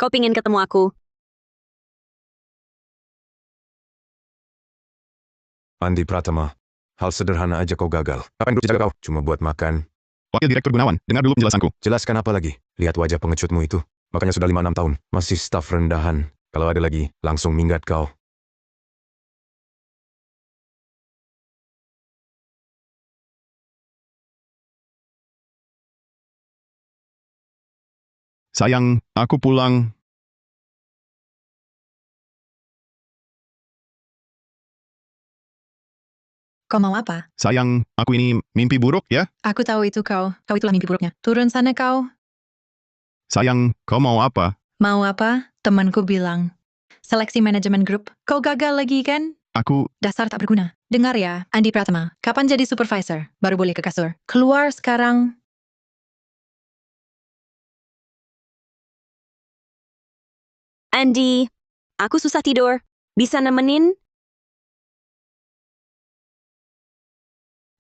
Kau pingin ketemu aku? Andi Pratama. Hal sederhana aja kau gagal. Ngapain dulu jaga kau? Cuma buat makan. Wakil Direktur Gunawan, dengar dulu penjelasanku. Jelaskan apa lagi? Lihat wajah pengecutmu itu. Makanya sudah 5-6 tahun. Masih staf rendahan. Kalau ada lagi, langsung minggat kau. Sayang, aku pulang. Kau mau apa? Sayang, aku ini mimpi buruk ya? Aku tahu itu kau. Kau itulah mimpi buruknya. Turun sana kau. Sayang, kau mau apa? Mau apa? Temanku bilang. Seleksi manajemen grup. Kau gagal lagi kan? Aku, Dasar tak berguna. Dengar ya, Andi Pratama. Kapan jadi supervisor? Baru boleh ke kasur. Keluar sekarang. Andy, aku susah tidur. Bisa nemenin?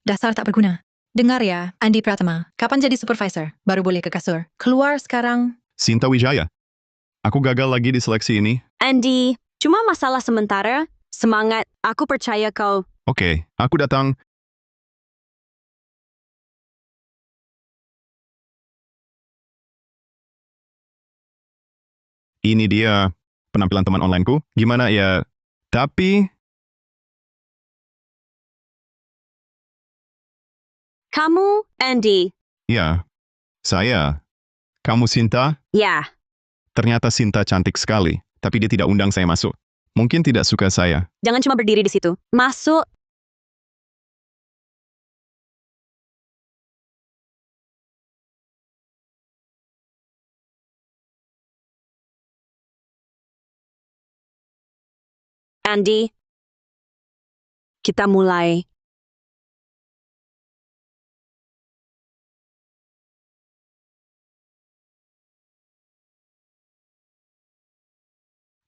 Dasar tak berguna. Dengar ya, Andi Pratama. Kapan jadi supervisor? Baru boleh ke kasur. Keluar sekarang. Sinta Wijaya. Aku gagal lagi di seleksi ini. Andy, cuma masalah sementara. Semangat, aku percaya kau. Oke, aku datang. Ini dia penampilan teman onlineku. Gimana ya? Tapi, Kamu, Andy. ya, saya. Kamu Sinta? Ya, Ternyata Sinta cantik sekali, tapi dia tidak undang saya masuk. Mungkin tidak suka saya. jangan cuma berdiri di situ. Masuk. Andy, kita mulai.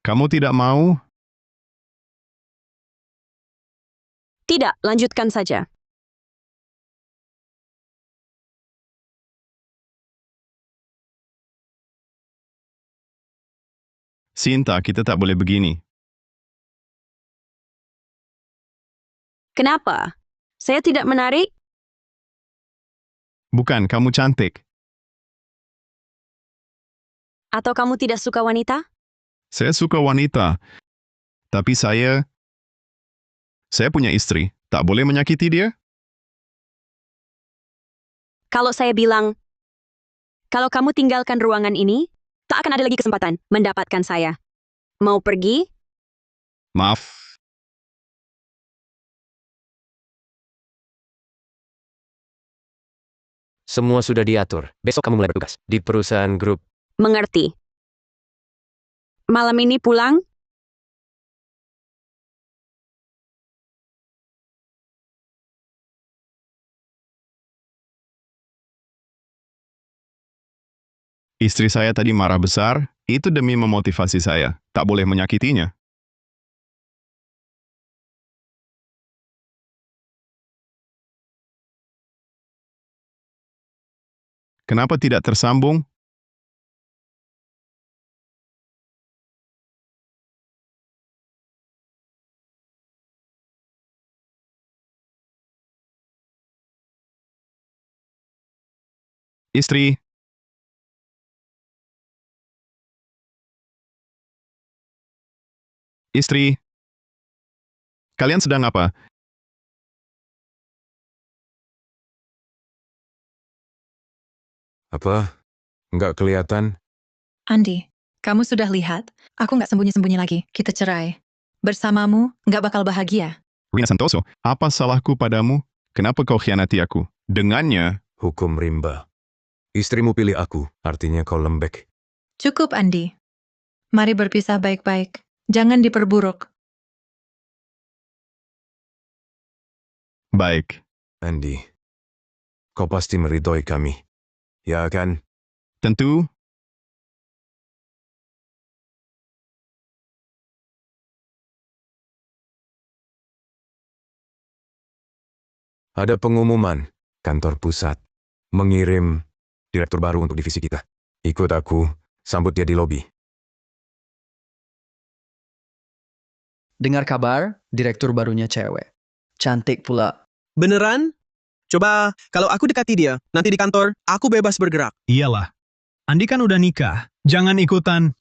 Kamu tidak mau? Tidak, lanjutkan saja. Sinta, kita tak boleh begini. Kenapa? Saya tidak menarik? Bukan, kamu cantik. Atau kamu tidak suka wanita? Saya suka wanita. Tapi saya punya istri. Tak boleh menyakiti dia? Kalau saya bilang, kalau kamu tinggalkan ruangan ini, tak akan ada lagi kesempatan mendapatkan saya. Mau pergi? Maaf. Semua sudah diatur. Besok kamu mulai bertugas di perusahaan grup. Mengerti. Malam ini pulang? Istri saya tadi marah besar. Itu demi memotivasi saya. Tak boleh menyakitinya. Kenapa tidak tersambung? Istri, istri, kalian sedang apa? Apa? Nggak kelihatan? Andi, kamu sudah lihat? Aku nggak sembunyi-sembunyi lagi. Kita cerai. Bersamamu, nggak bakal bahagia. Rina Santoso, apa salahku padamu? Kenapa kau khianati aku? Dengannya, Hukum rimba. Istrimu pilih aku, artinya kau lembek. Cukup, Andi. Mari berpisah baik-baik. Jangan diperburuk. baik. Andy, kau pasti meridhoi kami. Ya kan? Tentu, Ada pengumuman, kantor pusat, mengirim direktur baru untuk divisi kita. Ikut aku, sambut dia di lobi. Dengar kabar, direktur barunya cewek. Cantik pula. Beneran? Coba, kalau aku dekati dia, nanti di kantor, aku bebas bergerak. Iyalah. Andi kan udah nikah. Jangan ikutan.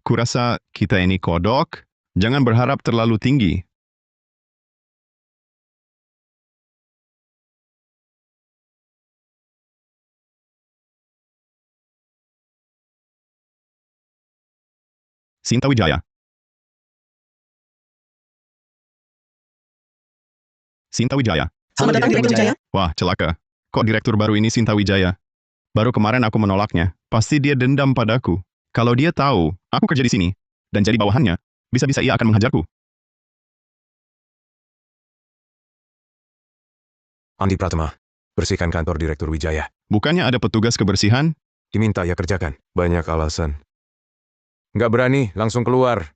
Kurasa kita ini kodok, jangan berharap terlalu tinggi. Sinta Wijaya. Sinta Wijaya. Selamat datang, Direktur Wijaya. Wah, celaka. Kok direktur baru ini Sinta Wijaya? Baru kemarin aku menolaknya. Pasti dia dendam padaku. Kalau dia tahu, aku kerja di sini, dan jadi bawahannya, bisa-bisa ia akan menghajarku. Andi Pratama, bersihkan kantor Direktur Wijaya. Bukannya ada petugas kebersihan? Diminta ya kerjakan. Banyak alasan. Nggak berani, langsung keluar.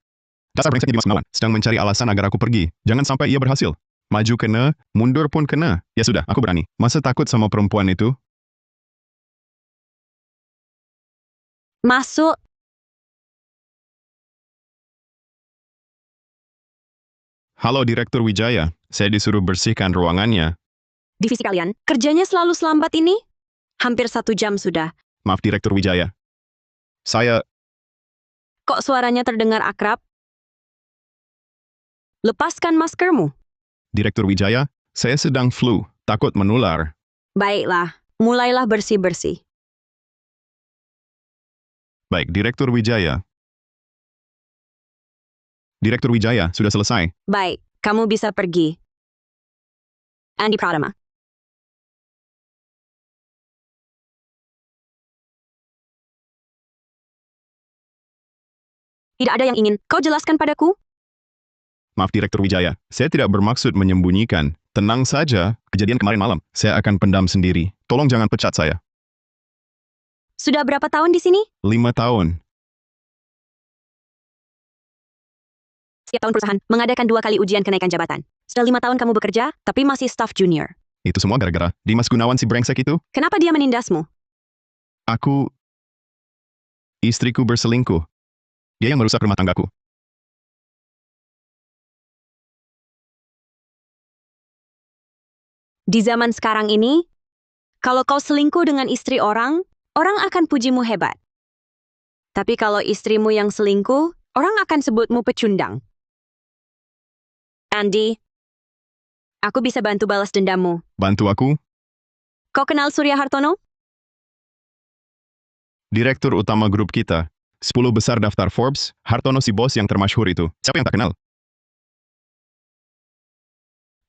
Dasar brengsek Dimas Gunawan, sedang mencari alasan agar aku pergi. Jangan sampai ia berhasil. Maju kena, mundur pun kena. Ya sudah, aku berani. Masa takut sama perempuan itu? Masuk. Halo Direktur Wijaya, saya disuruh bersihkan ruangannya. Divisi kalian, kerjanya selalu selambat ini? Hampir 1 jam sudah. Maaf Direktur Wijaya. Saya, Kok suaranya terdengar akrab? Lepaskan maskermu. Direktur Wijaya, saya sedang flu, takut menular. Baiklah, mulailah bersih-bersih. Baik, Direktur Wijaya. Direktur Wijaya, sudah selesai. Baik, kamu bisa pergi. Andi Pratama. Tidak ada yang ingin kau jelaskan padaku? Maaf Direktur Wijaya, saya tidak bermaksud menyembunyikan. Tenang saja, kejadian kemarin malam, saya akan pendam sendiri. Tolong jangan pecat saya. Sudah berapa tahun di sini? 5 tahun. Setiap tahun perusahaan mengadakan 2 kali ujian kenaikan jabatan. Sudah 5 tahun kamu bekerja, tapi masih staf junior. Itu semua gara-gara Dimas Gunawan si brengsek itu. Kenapa dia menindasmu? Istriku berselingkuh. Dia yang merusak rumah tanggaku. Di zaman sekarang ini, kalau kau selingkuh dengan istri orang, orang akan pujimu hebat. Tapi kalau istrimu yang selingkuh, orang akan sebutmu pecundang. Andy, aku bisa bantu balas dendammu. Bantu aku? Kau kenal Surya Hartono? Direktur utama grup kita. 10 besar daftar Forbes, Hartono si bos yang termasyhur itu. Siapa yang tak kenal?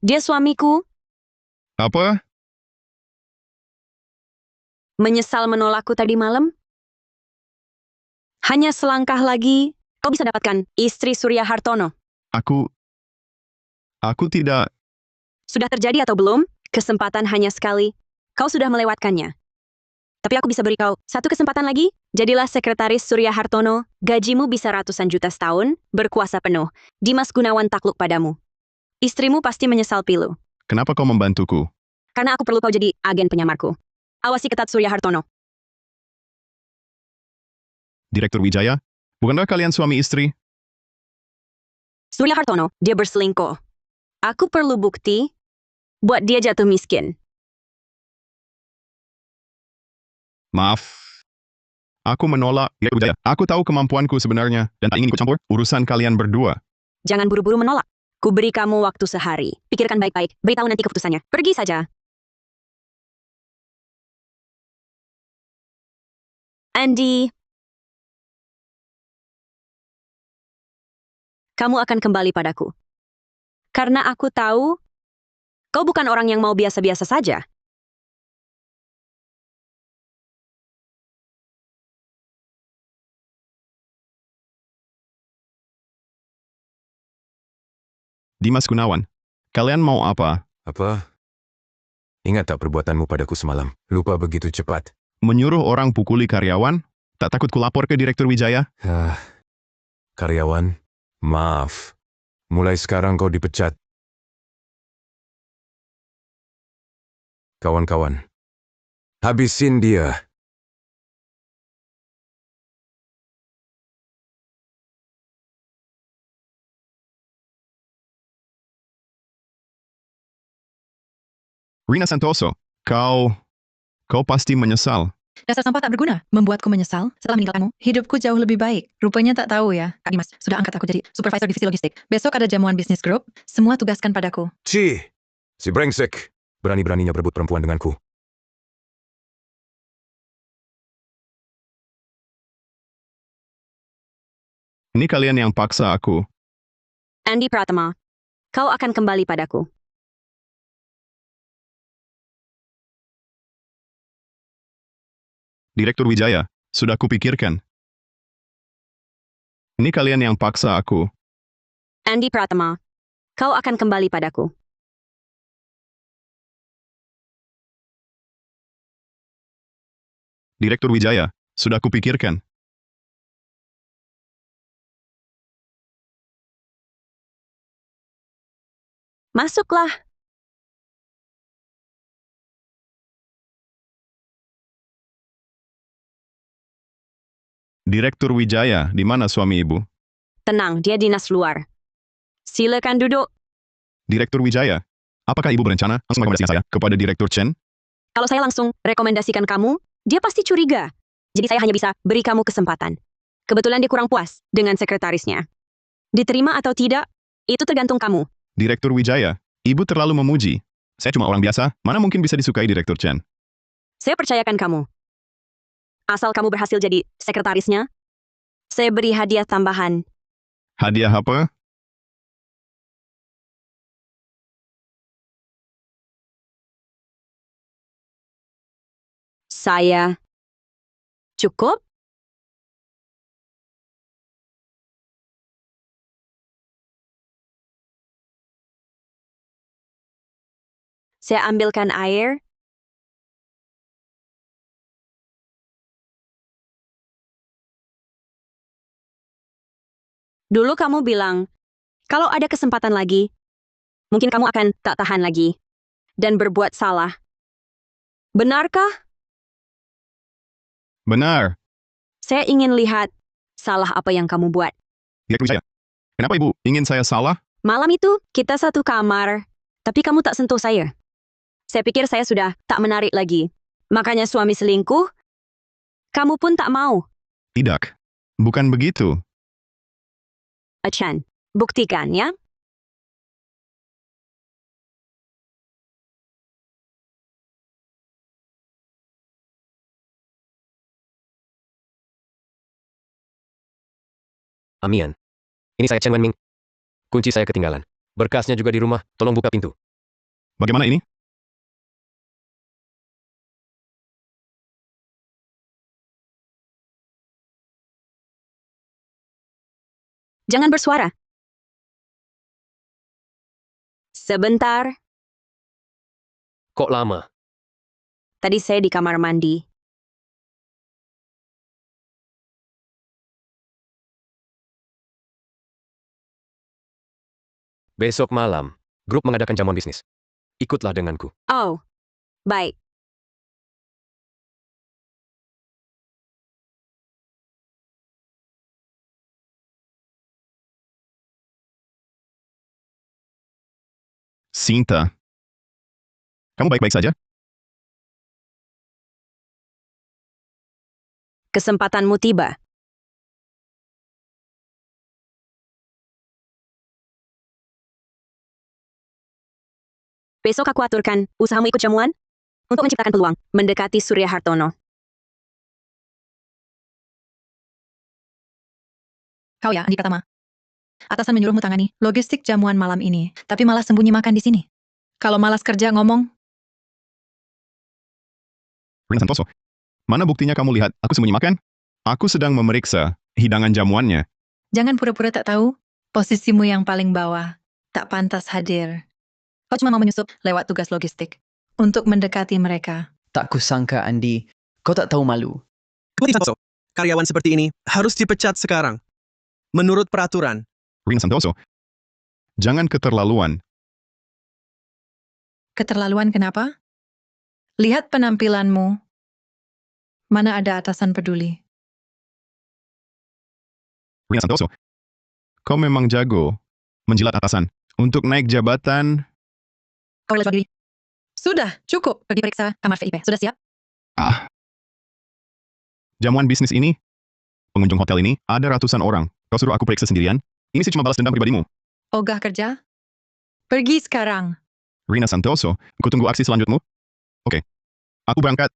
Dia suamiku, Apa? menyesal menolakku tadi malam. Hanya selangkah lagi, kau bisa dapatkan istri Surya Hartono. Aku tidak... Sudah terjadi atau belum? Kesempatan hanya sekali. Kau sudah melewatkannya. Tapi aku bisa beri kau 1 kesempatan lagi. Jadilah sekretaris Surya Hartono. Gajimu bisa ratusan juta setahun, berkuasa penuh. Dimas Gunawan takluk padamu. Istrimu pasti menyesal pilu. Kenapa kau membantuku? Karena aku perlu kau jadi agen penyamarku. Awasi ketat Surya Hartono. Direktur Wijaya? Bukankah kalian suami istri? Surya Hartono, dia berselingkuh. Aku perlu bukti buat dia jatuh miskin. Maaf. Aku menolak. Direktur Wijaya, aku tahu kemampuanku sebenarnya, dan tak ingin ikut campur urusan kalian berdua. Jangan buru-buru menolak. Ku beri kamu waktu sehari. Pikirkan baik-baik. Beritahu nanti keputusannya. Pergi saja. Andy. Kamu akan kembali padaku. Karena aku tahu, kau bukan orang yang mau biasa-biasa saja. Dimas Gunawan, kalian mau apa? Apa? Ingat tak perbuatanmu padaku semalam? Lupa begitu cepat. Menyuruh orang pukuli karyawan? Tak takut kulapor ke Direktur Wijaya? Karyawan, maaf. Mulai sekarang kau dipecat. Kawan-kawan, habisin dia. Rina Santoso, kau pasti menyesal. Dasar sampah tak berguna, membuatku menyesal. Setelah meninggalkanmu, hidupku jauh lebih baik. Rupanya tak tahu ya, Kak Dimas sudah angkat aku jadi supervisor divisi logistik. Besok ada jamuan bisnis grup, semua tugaskan padaku. Cih, si brengsek. Berani-beraninya berebut perempuan denganku. Ini kalian yang paksa aku. Andy Pratama, kau akan kembali padaku. Direktur Wijaya, sudah kupikirkan. Ini kalian yang paksa aku. Andy Pratama, kau akan kembali padaku. Direktur Wijaya, sudah kupikirkan. Masuklah. Direktur Wijaya, di mana suami ibu? Tenang, dia dinas luar. Silakan duduk. Direktur Wijaya, apakah ibu berencana langsung merekomendasikan saya kepada Direktur Chen? Kalau saya langsung rekomendasikan kamu, dia pasti curiga. Jadi saya hanya bisa beri kamu kesempatan. Kebetulan dia kurang puas dengan sekretarisnya. Diterima atau tidak, itu tergantung kamu. Direktur Wijaya, ibu terlalu memuji. Saya cuma orang biasa, mana mungkin bisa disukai Direktur Chen? Saya percayakan kamu. Asal kamu berhasil jadi sekretarisnya, saya beri hadiah tambahan. Hadiah apa? Saya. Cukup? Saya ambilkan air. Dulu kamu bilang, kalau ada kesempatan lagi, mungkin kamu akan tak tahan lagi dan berbuat salah. Benarkah? Benar. Saya ingin lihat salah apa yang kamu buat. Direktur Wijaya, kenapa ibu ingin saya salah? Malam itu, kita satu kamar, tapi kamu tak sentuh saya. Saya pikir saya sudah tak menarik lagi. Makanya suami selingkuh, kamu pun tak mau. Tidak. Bukan begitu. Achan, buktikan ya. Amian. Ini saya Chen Wenming. Kunci saya ketinggalan. Berkasnya juga di rumah. Tolong buka pintu. Bagaimana ini? Jangan bersuara. Sebentar, Kok lama? tadi saya di kamar mandi. Besok malam, grup mengadakan jamuan bisnis. Ikutlah denganku. Oh, baik. Sinta. Kamu baik-baik saja? Kesempatanmu tiba. Besok aku aturkan usahamu ikut jamuan untuk menciptakan peluang mendekati Surya Hartono. Kau ya, Andi Pratama. Atasan menyuruhmu tangani logistik jamuan malam ini, tapi malah sembunyi makan di sini. Kalau malas kerja ngomong, Rina Santoso, mana buktinya kamu lihat aku sembunyi makan? Aku sedang memeriksa hidangan jamuannya. jangan pura-pura tak tahu. Posisimu yang paling bawah, tak pantas hadir. Kau cuma mau menyusup lewat tugas logistik untuk mendekati mereka. Tak kusangka, Andi. Kau tak tahu malu. Budi Santoso, karyawan seperti ini harus dipecat sekarang. Menurut peraturan. Rina Santoso, jangan keterlaluan. Keterlaluan kenapa? Lihat penampilanmu. Mana ada atasan peduli. Rina Santoso, kau memang jago menjilat atasan. Untuk naik jabatan, Kau rela jual diri. Sudah, cukup. Pergi periksa kamar VIP. Sudah siap? Jamuan bisnis ini, pengunjung hotel ini, ada ratusan orang. Kau suruh aku periksa sendirian? Ini sih cuma balas dendam pribadimu. Ogah kerja? Pergi sekarang. Rina Santoso, ku tunggu aksi selanjutmu. Oke, aku berangkat.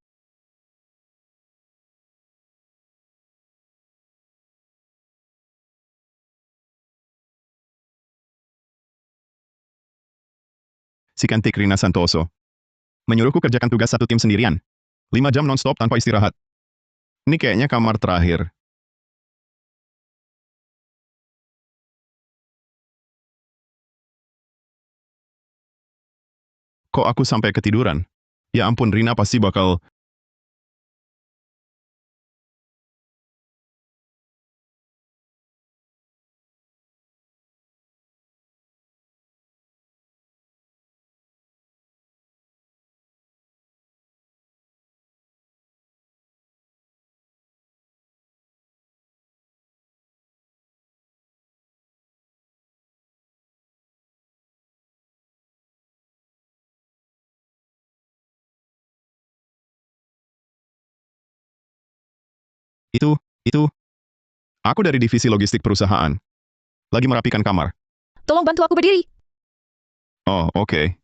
Si cantik Rina Santoso menyuruhku kerjakan tugas satu tim sendirian. 5 jam non-stop tanpa istirahat. Ini kayaknya kamar terakhir. Kok aku sampai ketiduran? Ya ampun, Rina pasti bakal... Itu, aku dari divisi logistik perusahaan. Lagi merapikan kamar. Tolong bantu aku berdiri. Oh, oke.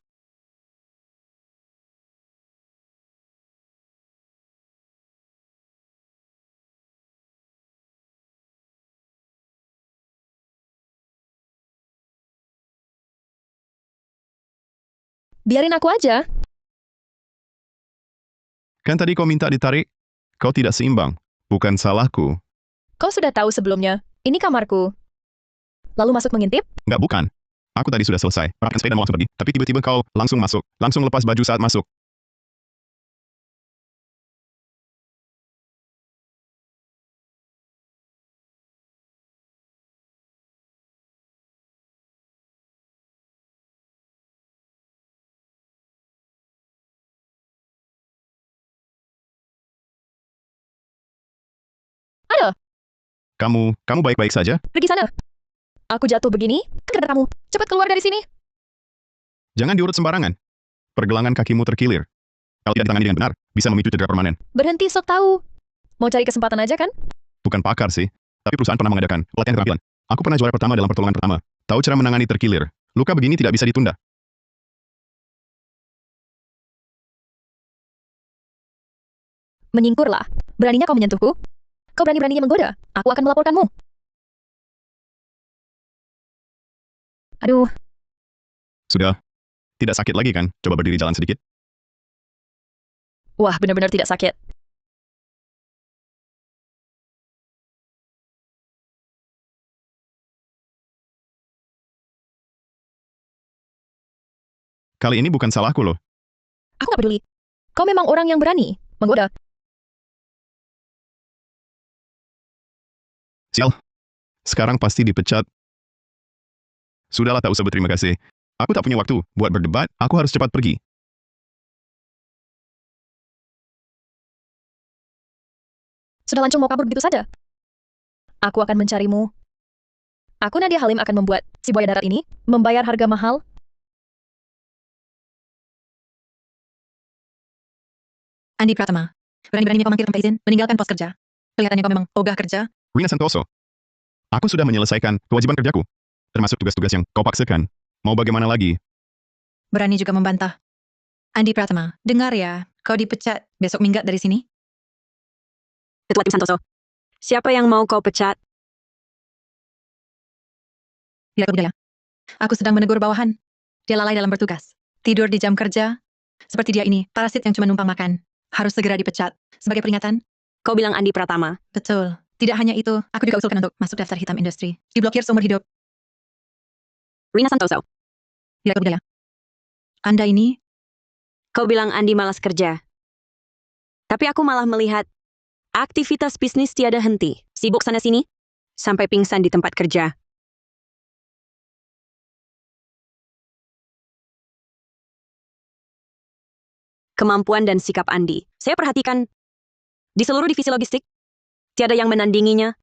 Biarin aku aja. Kan tadi kau minta ditarik? Kau tidak seimbang. Bukan salahku. Kau sudah tahu sebelumnya. Ini kamarku. Lalu masuk mengintip? Nggak, bukan. Aku tadi sudah selesai. Merapikan sepeda mau langsung pergi. Tapi tiba-tiba kau langsung masuk. Langsung lepas baju saat masuk. Ada. Kamu baik-baik saja? Pergi sana. Aku jatuh begini, karena kamu. Cepat keluar dari sini. Jangan diurut sembarangan. Pergelangan kakimu terkilir. Kalau tidak ditangani dengan benar, bisa memicu cedera permanen. Berhenti sok tahu. Mau cari kesempatan aja kan? Bukan pakar sih, tapi perusahaan pernah mengadakan pelatihan keterampilan. Aku pernah juara pertama dalam pertolongan pertama. Tahu cara menangani terkilir. Luka begini tidak bisa ditunda. Menyingkurlah. Beraninya kau menyentuhku? Kau berani-beraninya menggoda. Aku akan melaporkanmu. Aduh, Sudah. Tidak sakit lagi kan? Coba berdiri jalan sedikit. wah benar-benar tidak sakit. Kali ini bukan salahku loh. Aku gak peduli. Kau memang orang yang berani menggoda. Sial. Sekarang pasti dipecat. Sudahlah, tak usah berterima kasih. Aku tak punya waktu buat berdebat, aku harus cepat pergi. Sudah lancung mau kabur begitu saja? Aku akan mencarimu. Aku Nadia Halim akan membuat si buaya darat ini membayar harga mahal. Andi Pratama. Berani-beraninya kau mangkir tanpa izin, meninggalkan pos kerja. Kelihatannya kau memang ogah kerja. Rina Santoso. Aku sudah menyelesaikan kewajiban kerjaku. Termasuk tugas-tugas yang kau paksakan. Mau bagaimana lagi? Berani juga membantah. Andi Pratama, dengar ya, kau dipecat. Besok minggat dari sini. Ketua tim Santoso. Siapa yang mau kau pecat? Direktur Budaya. Aku sedang menegur bawahan. Dia lalai dalam bertugas. Tidur di jam kerja. Seperti dia ini, parasit yang cuma numpang makan. Harus segera dipecat. Sebagai peringatan. Kau bilang Andi Pratama. Betul. Tidak hanya itu, aku juga usulkan untuk masuk daftar hitam industri. Diblokir seumur hidup. Rina Santoso. Direktur Budaya. Anda ini, Kau bilang Andi malas kerja. Tapi aku malah melihat aktivitas bisnis tiada henti. Sibuk sana-sini, sampai pingsan di tempat kerja. Kemampuan dan sikap Andi. Saya perhatikan di seluruh divisi logistik, tiada yang menandinginya.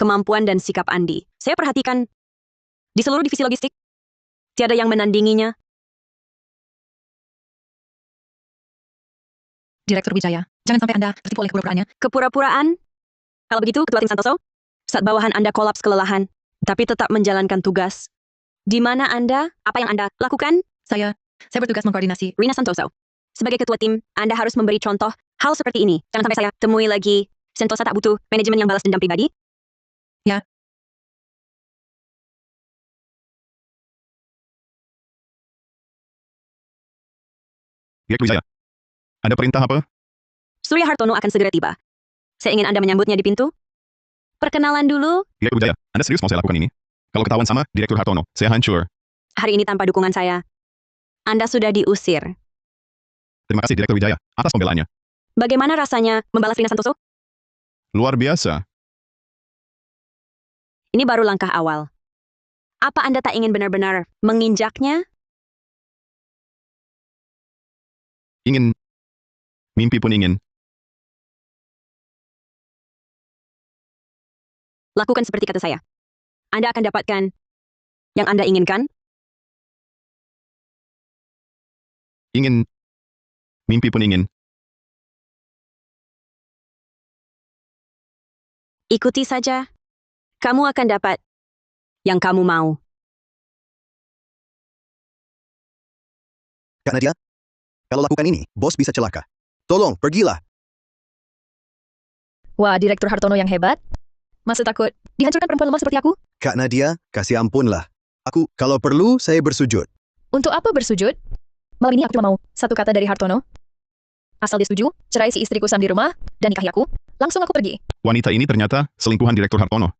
kemampuan dan sikap Andi. Saya perhatikan di seluruh divisi logistik, tiada yang menandinginya. Direktur Wijaya, jangan sampai Anda tertipu oleh kepura-puraannya. Kepura-puraan? Kalau begitu, Ketua Tim Santoso, saat bawahan Anda kolaps kelelahan, tapi tetap menjalankan tugas. Di mana Anda? Apa yang Anda lakukan? Saya bertugas mengkoordinasi. Rina Santoso. Sebagai ketua tim, Anda harus memberi contoh hal seperti ini. Jangan sampai saya temui lagi. Sentosa tak butuh manajemen yang balas dendam pribadi. Ya. Direktur Wijaya, ada perintah apa? Surya Hartono akan segera tiba. Saya ingin Anda menyambutnya di pintu. Perkenalan dulu. Direktur Wijaya, Anda serius mau saya lakukan ini? Kalau ketahuan sama Direktur Hartono, saya hancur. Hari ini tanpa dukungan saya, Anda sudah diusir. Terima kasih Direktur Wijaya atas pembelaannya. Bagaimana rasanya membalas Rina Santoso? Luar biasa. Ini baru langkah awal. Apa Anda tak ingin benar-benar menginjaknya? Ingin. Mimpi pun ingin. Lakukan seperti kata saya. Anda akan dapatkan yang Anda inginkan. Ingin. Mimpi pun ingin. Ikuti saja. Kamu akan dapat yang kamu mau. Kak Nadia, kalau lakukan ini, bos bisa celaka. Tolong, pergilah. Wah, Direktur Hartono yang hebat. Masa takut dihancurkan perempuan lemah seperti aku? Kak Nadia, kasih ampunlah. Kalau perlu, saya bersujud. Untuk apa bersujud? Malam ini aku cuma mau satu kata dari Hartono. Asal dia setuju, cerai si istriku Sam di rumah, dan nikahi aku, langsung aku pergi. Wanita ini ternyata selingkuhan Direktur Hartono.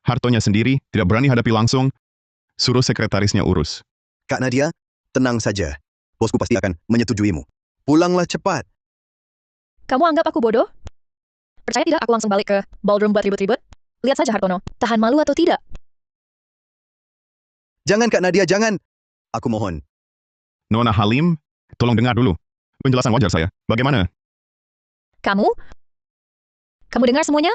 Hartonya sendiri tidak berani hadapi langsung, suruh sekretarisnya urus. Kak Nadia, tenang saja. Bosku pasti akan menyetujuimu. Pulanglah cepat. Kamu anggap aku bodoh? Percaya tidak aku langsung balik ke ballroom buat ribut-ribut? Lihat saja Hartono, tahan malu atau tidak? Jangan Kak Nadia, jangan. Aku mohon. Nona Halim, tolong dengar dulu. Penjelasan wajar saya. Bagaimana? Kamu dengar semuanya?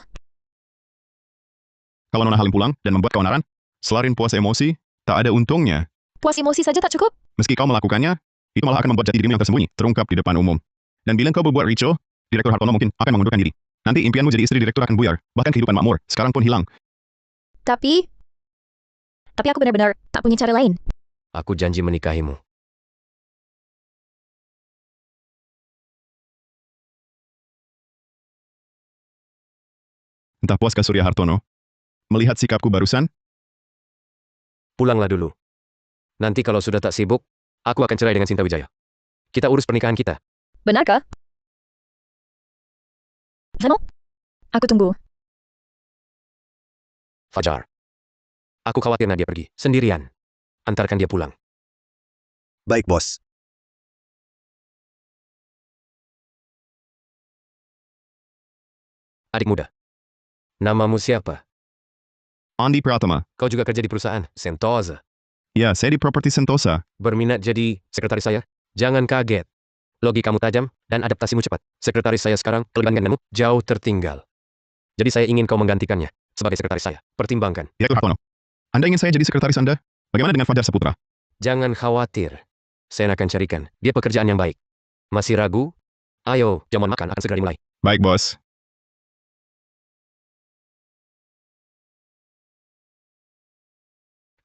Kalau Nona Halim pulang dan membuat keonaran, selain puas emosi, tak ada untungnya. Puas emosi saja tak cukup? Meski kau melakukannya, itu malah akan membuat jati dirimu yang tersembunyi terungkap di depan umum. Dan bila kau berbuat rico, Direktur Hartono mungkin akan mengundurkan diri. Nanti impianmu jadi istri direktur akan buyar, bahkan kehidupan makmur, sekarang pun hilang. Tapi aku benar-benar tak punya cara lain. Aku janji menikahimu. Entah puaskah Surya Hartono? Melihat sikapku barusan, Pulanglah dulu. Nanti kalau sudah tak sibuk, aku akan cerai dengan Sinta Wijaya. Kita urus pernikahan kita. Benarkah? Zano? Aku tunggu. Fajar. Aku khawatir Nadia pergi sendirian. Antarkan dia pulang. Baik, bos. Adik muda. Namamu siapa? Andi Pratama. Kau juga kerja di perusahaan Sentosa. Ya, saya di properti Sentosa. Berminat jadi sekretaris saya? Jangan kaget. Logikamu tajam dan adaptasimu cepat. Sekretaris saya sekarang, kelebihan denganmu, jauh tertinggal. Jadi saya ingin kau menggantikannya sebagai sekretaris saya. Pertimbangkan. Direktur Hartono, Anda ingin saya jadi sekretaris Anda? Bagaimana dengan Fajar Saputra? Jangan khawatir. Saya akan carikan dia pekerjaan yang baik. Masih ragu? Ayo, jamuan makan akan segera dimulai. Baik, bos.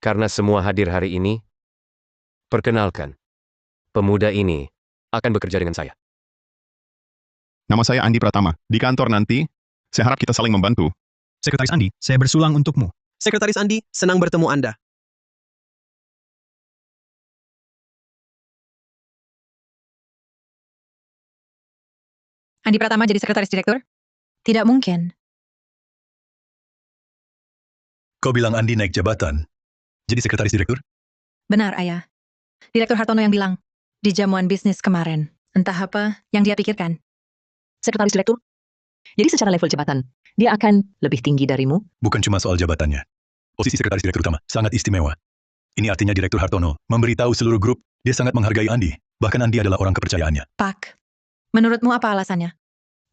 Karena semua hadir hari ini, perkenalkan, pemuda ini akan bekerja dengan saya. Nama saya Andi Pratama. Di kantor nanti, saya harap kita saling membantu. Sekretaris Andi, saya bersulang untukmu. Sekretaris Andi, senang bertemu Anda. Andi Pratama jadi sekretaris direktur? Tidak mungkin. Kau bilang Andi naik jabatan. Jadi sekretaris direktur? Benar, Ayah. Direktur Hartono yang bilang di jamuan bisnis kemarin. Entah apa yang dia pikirkan. Sekretaris direktur? Jadi secara level jabatan, dia akan lebih tinggi darimu? Bukan cuma soal jabatannya. Posisi sekretaris direktur utama sangat istimewa. Ini artinya Direktur Hartono memberitahu seluruh grup dia sangat menghargai Andi. Bahkan Andi adalah orang kepercayaannya. Pak, menurutmu apa alasannya?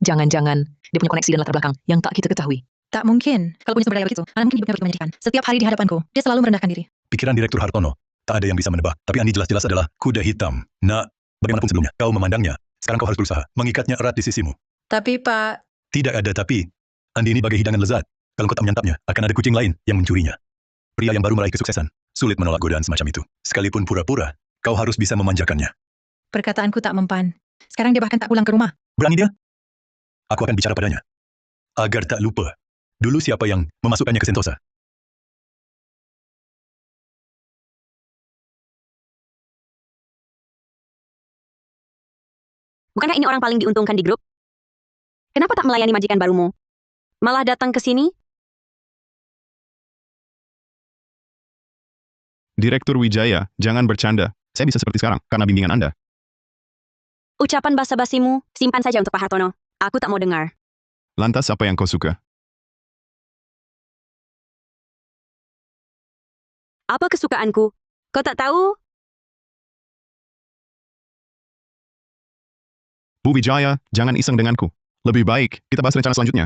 Jangan-jangan dia punya koneksi dan latar belakang yang tak kita ketahui. Tak mungkin. Kalau punya sumber daya begitu, mana mungkin hidupnya begitu menyedihkan. Setiap hari di hadapanku, dia selalu merendahkan diri. Pikiran Direktur Hartono, tak ada yang bisa menebak. Tapi Andi jelas-jelas adalah kuda hitam. Nak, bagaimanapun sebelumnya, kau memandangnya. Sekarang kau harus berusaha mengikatnya erat di sisimu. Tapi Pak, Tidak ada tapi. Andi ini bagai hidangan lezat. Kalau kau tak menyantapnya, akan ada kucing lain yang mencurinya. Pria yang baru meraih kesuksesan, sulit menolak godaan semacam itu. Sekalipun pura-pura, kau harus bisa memanjakannya. perkataanku tak mempan. Sekarang dia bahkan tak pulang ke rumah. Berani dia? Aku akan bicara padanya. Agar tak lupa. Dulu siapa yang memasukkannya ke Sentosa? Bukankah ini orang paling diuntungkan di grup? Kenapa tak melayani majikan barumu? Malah datang ke sini? Direktur Wijaya, jangan bercanda. Saya bisa seperti sekarang, karena bimbingan Anda. Ucapan basa-basimu, simpan saja untuk Pak Hartono. Aku tak mau dengar. Lantas apa yang kau suka? Apa kesukaanku? Kau tak tahu? Bu Wijaya, jangan iseng denganku. Lebih baik, kita bahas rencana selanjutnya.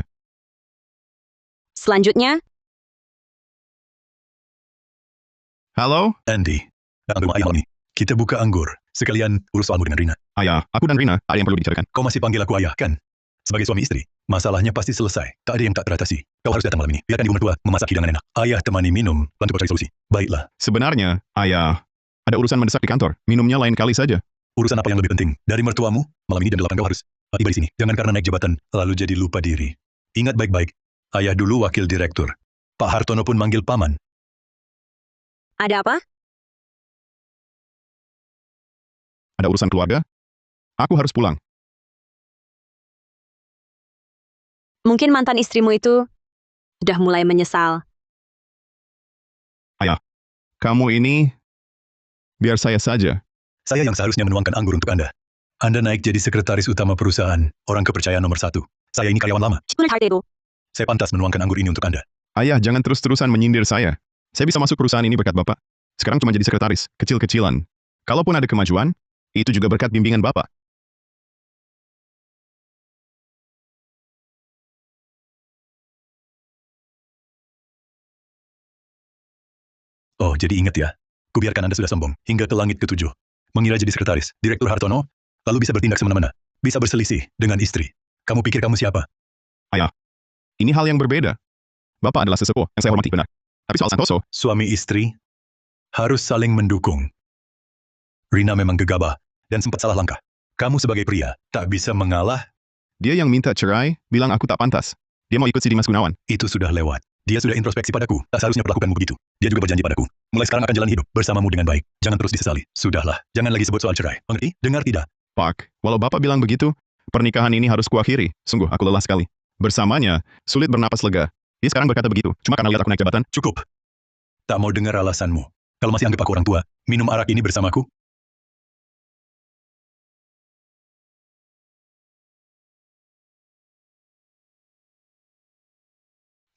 Selanjutnya, Halo? Andy, datang ke rumah ayah malam ini. Kita buka anggur. Sekalian urus soalmu dengan Rina. Ayah, aku dan Rina, ada yang perlu dibicarakan. Kau masih panggil aku ayah, kan? Sebagai suami istri, masalahnya pasti selesai. Tak ada yang tak teratasi. Kau harus datang malam ini. Biarkan ibu mertua memasak hidangan enak. Ayah temani minum, bantu kau cari solusi. Baiklah. Sebenarnya, ayah, ada urusan mendesak di kantor. Minumnya lain kali saja. Urusan apa yang lebih penting? Dari mertuamu? Malam ini jam 8 kau harus tiba di sini. Jangan karena naik jabatan, lalu jadi lupa diri. Ingat baik-baik. Ayah dulu wakil direktur. Pak Hartono pun manggil paman. ada apa? Ada urusan keluarga? Aku harus pulang. Mungkin mantan istrimu itu sudah mulai menyesal. Kamu ini, biar saya saja. Saya yang seharusnya menuangkan anggur untuk Anda. Anda naik jadi sekretaris utama perusahaan, orang kepercayaan nomor 1. Saya ini karyawan lama. Saya pantas menuangkan anggur ini untuk Anda. Ayah, jangan terus-terusan menyindir saya. Saya bisa masuk perusahaan ini berkat Bapak. Sekarang cuma jadi sekretaris, kecil-kecilan. Kalaupun ada kemajuan, itu juga berkat bimbingan Bapak. Oh, jadi ingat ya. Kubiarkan Anda sudah sombong, hingga ke langit ke-7. Mengira jadi sekretaris, Direktur Hartono, lalu bisa bertindak semena-mena. Bisa berselisih dengan istri. Kamu pikir kamu siapa? Ini hal yang berbeda. Bapak adalah sesepuh yang saya hormati, benar. Tapi soal Santoso, Suami istri harus saling mendukung. Rina memang gegabah dan sempat salah langkah. Kamu sebagai pria tak bisa mengalah. dia yang minta cerai, bilang aku tak pantas. Dia mau ikut si Dimas Gunawan. Itu sudah lewat. Dia sudah introspeksi padaku. Tak seharusnya perlakukanmu begitu. Dia juga berjanji padaku. Mulai sekarang akan jalan hidup bersamamu dengan baik. Jangan terus disesali. Sudahlah. Jangan lagi sebut soal cerai. Mengerti? Dengar tidak? Pak, walau Bapak bilang begitu, pernikahan ini harus kuakhiri. Sungguh, aku lelah sekali. Bersamanya, sulit bernapas lega. Dia sekarang berkata begitu, cuma karena lihat aku naik jabatan. Cukup. Tak mau dengar alasanmu. Kalau masih anggap aku orang tua, minum arak ini bersamaku.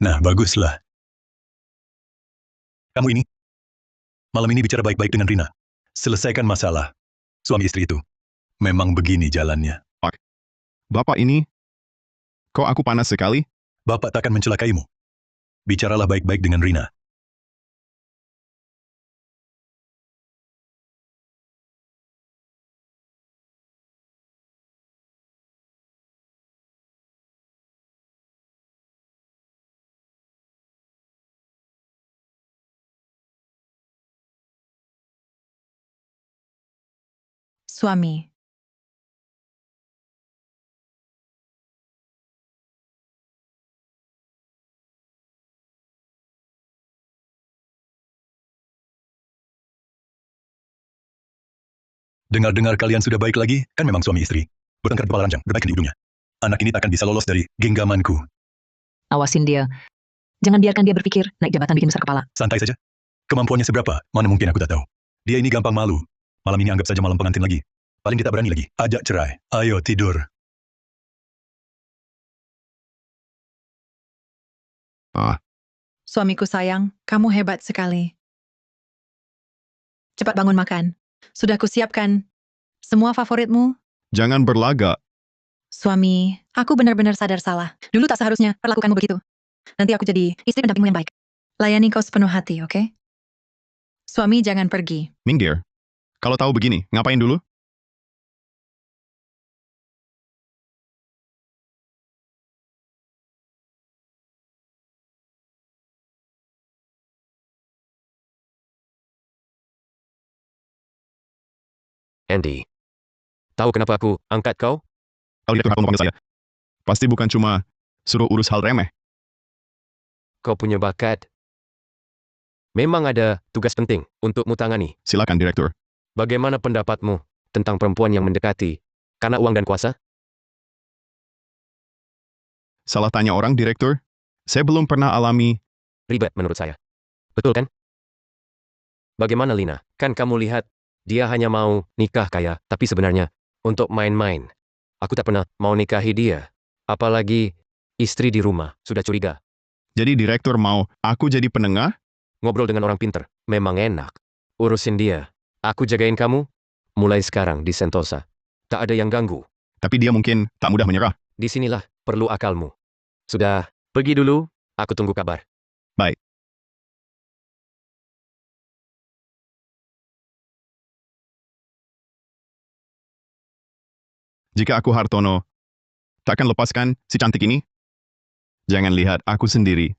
Nah, baguslah. Kamu ini, malam ini bicara baik-baik dengan Rina. Selesaikan masalah. Suami istri itu. Memang begini jalannya. Bapak ini, kok aku panas sekali? Bapak takkan mencelakaimu. Bicaralah baik-baik dengan Rina. Suami. Dengar-dengar kalian sudah baik lagi, kan memang suami istri. Bertengkar kepala ranjang, berbaikan di hidungnya. Anak ini takkan bisa lolos dari genggamanku. Awasin dia. Jangan biarkan dia berpikir naik jabatan bikin besar kepala. Santai saja. Kemampuannya seberapa? Mana mungkin aku tak tahu. Dia ini gampang malu. Malam ini anggap saja malam pengantin lagi. Paling dia tak berani lagi. Ajak cerai. Ayo tidur. Suamiku sayang, kamu hebat sekali. Cepat bangun makan. Sudah kusiapkan semua favoritmu. Jangan berlagak. Suami, aku benar-benar sadar salah. Dulu tak seharusnya perlakukanmu begitu. Nanti aku jadi istri pendampingmu yang baik. Layani kau sepenuh hati, oke? Suami, jangan pergi. Minggir. Kalau tahu begini, ngapain dulu? Andy, tahu kenapa aku angkat kau? Kalau Direktur Hartono panggil saya, pasti bukan cuma suruh urus hal remeh. Kau punya bakat. Memang ada tugas penting untukmu tangani. Silakan, Direktur. Bagaimana pendapatmu tentang perempuan yang mendekati karena uang dan kuasa? Salah tanya orang, Direktur. Saya belum pernah alami. Ribet menurut saya. Betul kan? Bagaimana Lina? Kan kamu lihat, dia hanya mau nikah kaya, tapi sebenarnya untuk main-main. Aku tak pernah mau nikahi dia. Apalagi istri di rumah, sudah curiga. Jadi Direktur mau aku jadi penengah? Ngobrol dengan orang pinter, memang enak. Urusin dia. Aku jagain kamu, mulai sekarang di Sentosa. Tak ada yang ganggu. Tapi dia mungkin tak mudah menyerah. Disinilah perlu akalmu. Sudah, pergi dulu, aku tunggu kabar. Baik. Jika aku Hartono, takkan lepaskan si cantik ini? Jangan lihat aku sendiri.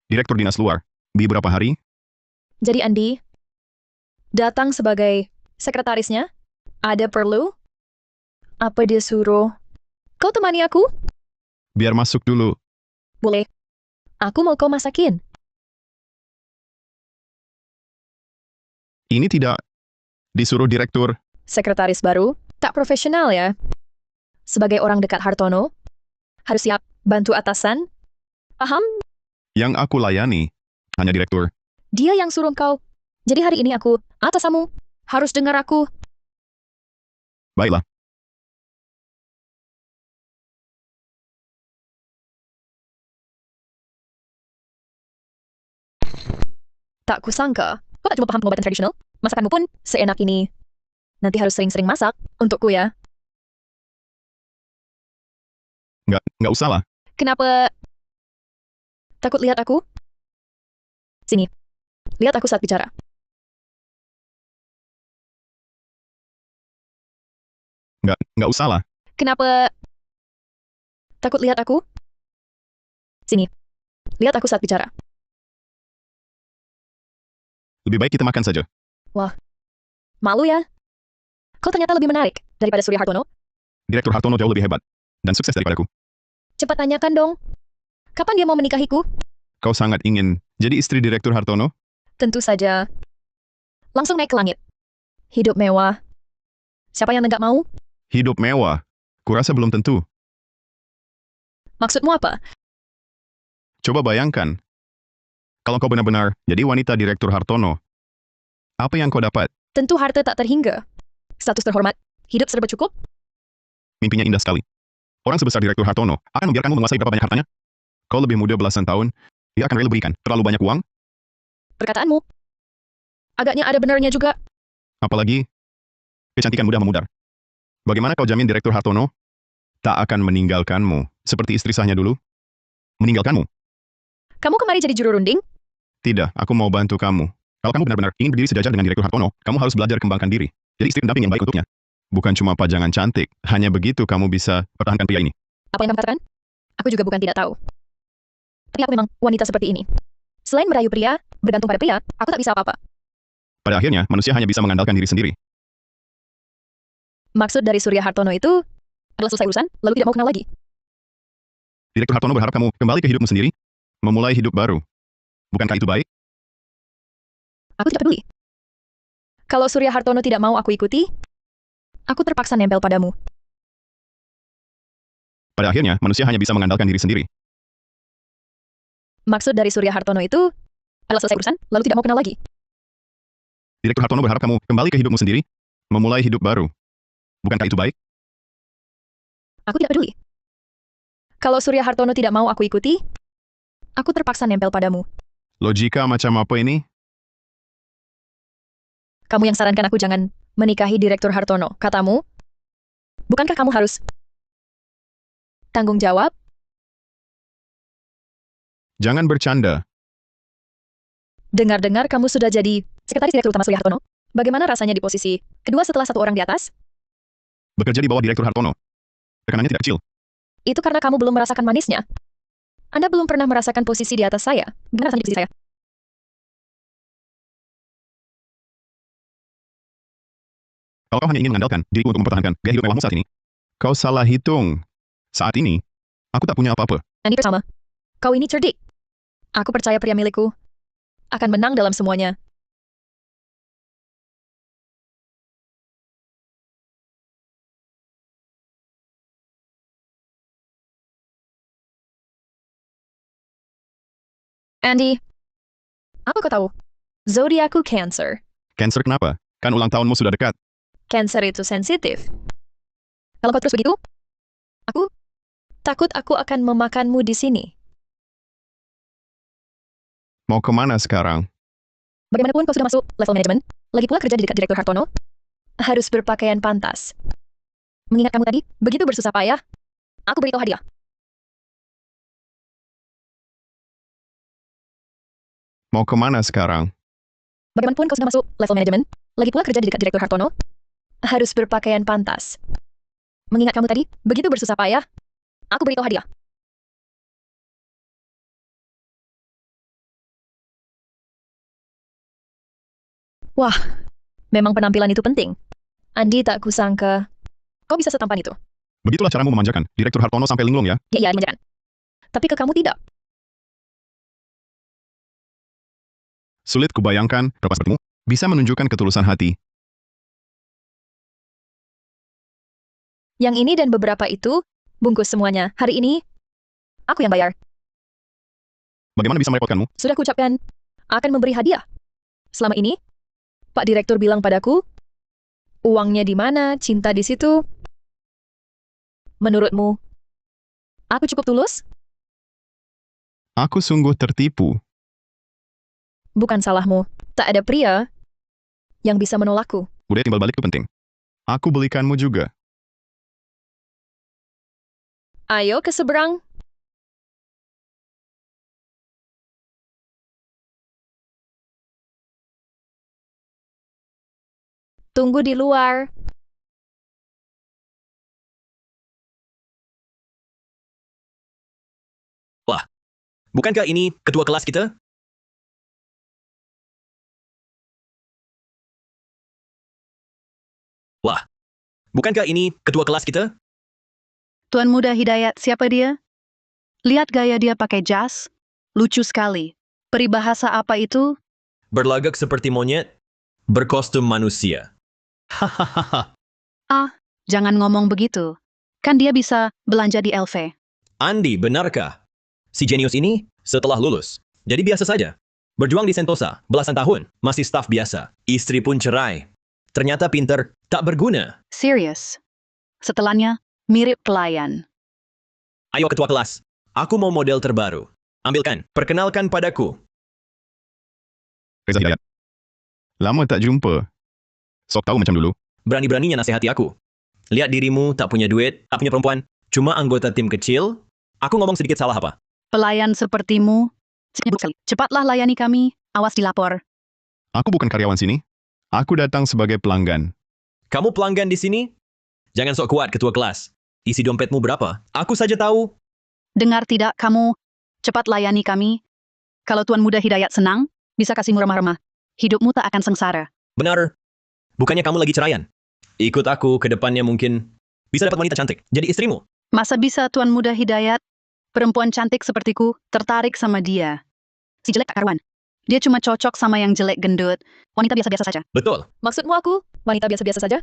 Direktur dinas luar. Di berapa hari? Jadi Andi, datang sebagai sekretarisnya? Ada perlu? Apa dia suruh? Kau temani aku? Biar masuk dulu. Boleh. Aku mau kau masakin. Ini tidak disuruh Direktur. Sekretaris baru? Tak profesional ya? Sebagai orang dekat Hartono? Harus siap bantu atasan? Paham? Yang aku layani hanya Direktur. Dia yang suruh kau. Jadi hari ini aku, atasamu, harus dengar aku. Baiklah. Tak kusangka, kau tak cuma paham pengobatan tradisional, masakanmu pun seenak ini. Nanti harus sering-sering masak, untukku ya. Nggak usah lah. Kenapa? Takut lihat aku? Sini, lihat aku saat bicara. Nggak usah lah. Kenapa? Takut lihat aku? Sini, lihat aku saat bicara. Lebih baik kita makan saja. Malu ya? Kau ternyata lebih menarik daripada Surya Hartono. Direktur Hartono jauh lebih hebat dan sukses daripadaku. Cepat tanyakan dong. Kapan dia mau menikahiku? Kau sangat ingin jadi istri Direktur Hartono? Tentu saja. Langsung naik ke langit. Hidup mewah. Siapa yang enggak mau? Hidup mewah? Kurasa belum tentu. Maksudmu apa? Coba bayangkan. Kalau kau benar-benar jadi wanita Direktur Hartono, apa yang kau dapat? Tentu harta tak terhingga. Status terhormat. Hidup serba cukup. Mimpinya indah sekali. Orang sebesar Direktur Hartono akan membiarkanmu menguasai berapa banyak hartanya? Kau lebih muda belasan tahun, dia akan rela berikan terlalu banyak uang? Perkataanmu. Agaknya ada benarnya juga. Apalagi, kecantikan mudah memudar. Bagaimana kau jamin Direktur Hartono tak akan meninggalkanmu seperti istri sahnya dulu? Meninggalkanmu? Kamu kemari jadi juru runding? Tidak, aku mau bantu kamu. Kalau kamu benar-benar ingin berdiri sejajar dengan Direktur Hartono, kamu harus belajar kembangkan diri. Jadi istri pendamping yang baik untuknya. Bukan cuma pajangan cantik, hanya begitu kamu bisa pertahankan pria ini. Apa yang kamu katakan? Aku juga bukan tidak tahu. Tapi aku memang wanita seperti ini. Selain merayu pria, bergantung pada pria, aku tak bisa apa-apa. Pada akhirnya, manusia hanya bisa mengandalkan diri sendiri. Maksud dari Surya Hartono itu adalah selesai urusan, lalu tidak mau kenal lagi. Direktur Hartono berharap kamu kembali ke hidupmu sendiri, memulai hidup baru. Bukankah itu baik? Aku tidak peduli. Kalau Surya Hartono tidak mau aku ikuti, aku terpaksa nempel padamu. Pada akhirnya, manusia hanya bisa mengandalkan diri sendiri. Maksud dari Surya Hartono itu adalah selesai urusan, lalu tidak mau kenal lagi. Direktur Hartono berharap kamu kembali ke hidupmu sendiri, memulai hidup baru. Bukankah itu baik? Aku tidak peduli. Kalau Surya Hartono tidak mau aku ikuti, aku terpaksa nempel padamu. Logika macam apa ini? Kamu yang sarankan aku jangan menikahi Direktur Hartono, katamu. Bukankah kamu harus tanggung jawab. Jangan bercanda. Dengar-dengar kamu sudah jadi sekretaris Direktur Utama Surya Hartono. Bagaimana rasanya di posisi kedua setelah satu orang di atas? Bekerja di bawah Direktur Hartono. Tekanannya tidak kecil. Itu karena kamu belum merasakan manisnya. Anda belum pernah merasakan posisi di atas saya. Gimana rasanya di posisi saya? Kalau kau hanya ingin mengandalkan diriku untuk mempertahankan gaya hidup mewahmu saat ini, kau salah hitung. Saat ini, aku tak punya apa-apa. Andi bersama. Kau ini cerdik. Aku percaya pria milikku akan menang dalam semuanya. Andy, apa kau tahu? Zodiakku Cancer. Cancer kenapa? Kan ulang tahunmu sudah dekat. Cancer itu sensitif. Kalau kau terus begitu, aku takut aku akan memakanmu di sini. Mau kemana sekarang? Bagaimanapun kau sudah masuk level manajemen, lagi pula kerja di dekat Direktur Hartono, harus berpakaian pantas. Mengingat kamu tadi, begitu bersusah payah, aku beritahu hadiah. Mau kemana sekarang? Bagaimanapun kau sudah masuk level manajemen, lagi pula kerja di dekat Direktur Hartono, harus berpakaian pantas. Mengingat kamu tadi, begitu bersusah payah, aku beritahu hadiah. Wah, memang penampilan itu penting. Andi tak kusangka kau bisa setampan itu. Begitulah caramu memanjakan Direktur Hartono sampai linglung ya. Ya, iya, dimanjakan. Tapi ke kamu tidak. Sulit kubayangkan, perempuan sepertimu bisa menunjukkan ketulusan hati. Yang ini dan beberapa itu, bungkus semuanya. Hari ini, aku yang bayar. Bagaimana bisa merepotkanmu? Sudah kuucapkan, akan memberi hadiah. Selama ini, Pak Direktur bilang padaku, uangnya di mana, cinta di situ. Menurutmu, aku cukup tulus? Aku sungguh tertipu. Bukan salahmu. Tak ada pria yang bisa menolakku. Budaya timbal balik itu penting. Aku belikanmu juga. Ayo ke seberang. Tunggu di luar. Wah, bukankah ini ketua kelas kita? Wah, bukankah ini ketua kelas kita? Tuan Muda Hidayat, siapa dia? Lihat gaya dia pakai jas. Lucu sekali. Peribahasa apa itu? Berlagak seperti monyet, berkostum manusia. Hahaha. Ah, jangan ngomong begitu. Kan dia bisa belanja di LV. Andi, benarkah? Si jenius ini setelah lulus, jadi biasa saja. Berjuang di Sentosa, belasan tahun, masih staf biasa. Istri pun cerai. Ternyata pinter, tak berguna. Serius. Setelahnya, mirip pelayan. Ayo ketua kelas, aku mau model terbaru. Ambilkan, perkenalkan padaku. Reza Hidayat. Lama tak jumpa. Sok tahu macam dulu. Berani-beraninya nasihati aku. Lihat dirimu tak punya duit, tak punya perempuan, cuma anggota tim kecil. Aku ngomong sedikit salah apa? Pelayan sepertimu. Sibuk sekali. Cepatlah layani kami. Awas dilapor. Aku bukan karyawan sini. Aku datang sebagai pelanggan. Kamu pelanggan di sini? Jangan sok kuat ketua kelas. Isi dompetmu berapa? Aku saja tahu. Dengar tidak kamu? Cepat layani kami. Kalau Tuan Muda Hidayat senang, bisa kasihmu remah-remah. Hidupmu tak akan sengsara. Benar. Bukannya kamu lagi ceraian? Ikut aku ke depannya mungkin bisa dapat wanita cantik. Jadi istrimu. Masa bisa Tuan Muda Hidayat, perempuan cantik sepertiku, tertarik sama dia? Si jelek tak karuan. Dia cuma cocok sama yang jelek gendut. Wanita biasa-biasa saja. Betul. Maksudmu aku, wanita biasa-biasa saja?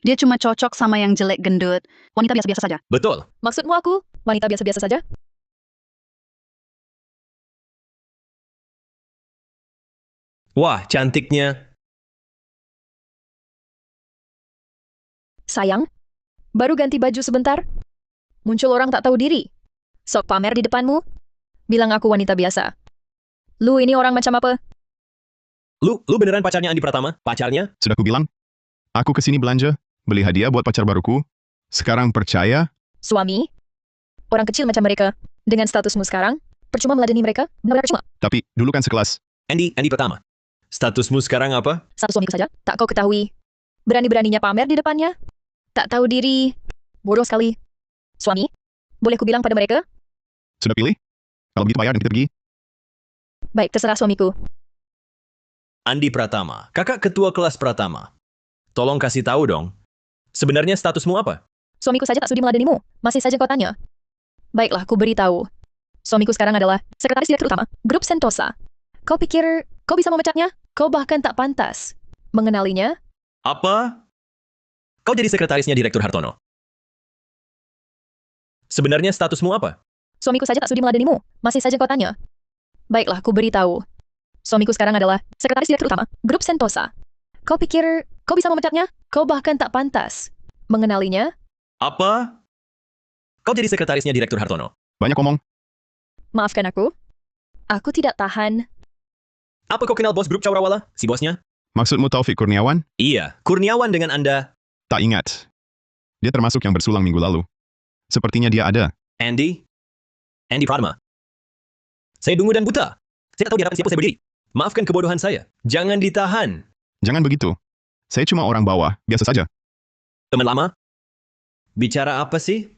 Dia cuma cocok sama yang jelek gendut. Wanita biasa-biasa saja. Betul. Maksudmu aku, wanita biasa-biasa saja? Wah, cantiknya. Sayang, baru ganti baju sebentar. Muncul orang tak tahu diri. Sok pamer di depanmu. Bilang aku wanita biasa. Lu ini orang macam apa? Lu beneran pacarnya Andi Pratama? Pacarnya? Sudah kubilang, aku kesini belanja, beli hadiah buat pacar baruku. Sekarang percaya? Suami? Orang kecil macam mereka, dengan statusmu sekarang, percuma meladeni mereka, benar-benar percuma. Tapi dulu kan sekelas. Andi Pratama. Statusmu sekarang apa? Satu suamiku saja, tak kau ketahui. Berani-beraninya pamer di depannya. Tak tahu diri. Bodoh sekali. Suami? Boleh ku bilang pada mereka? Sudah pilih? Kalau begitu bayar dan kita pergi. Baik, terserah suamiku. Andi Pratama, kakak ketua kelas Pratama. Tolong kasih tahu dong. Sebenarnya statusmu apa? Suamiku saja tak sudi meladenimu. Masih saja kau tanya. Baiklah, ku beritahu. Suamiku sekarang adalah sekretaris direktur utama Grup Sentosa. Kau pikir kau bisa memecatnya? Kau bahkan tak pantas mengenalinya. Apa? Kau jadi sekretarisnya Direktur Hartono. Sebenarnya statusmu apa? Suamiku saja tak sudi meladenimu. Masih saja kau tanya. Baiklah, ku beritahu. Suamiku sekarang adalah sekretaris direktur utama Grup Sentosa. Kau pikir kau bisa memecatnya? Kau bahkan tak pantas mengenalinya. Apa? Kau jadi sekretarisnya Direktur Hartono. Banyak omong. Maafkan aku. Aku tidak tahan. Apa kau kenal bos grup Cawrawala? Si bosnya? Maksudmu Taufik Kurniawan? Iya, Kurniawan dengan Anda. Tak ingat. Dia termasuk yang bersulang minggu lalu. Sepertinya dia ada. Andi Pratama. Saya dungu dan buta. Saya tak tahu di hadapan siapa saya berdiri. Maafkan kebodohan saya. Jangan ditahan. Jangan begitu. Saya cuma orang bawah, biasa saja. Teman lama? Bicara apa sih?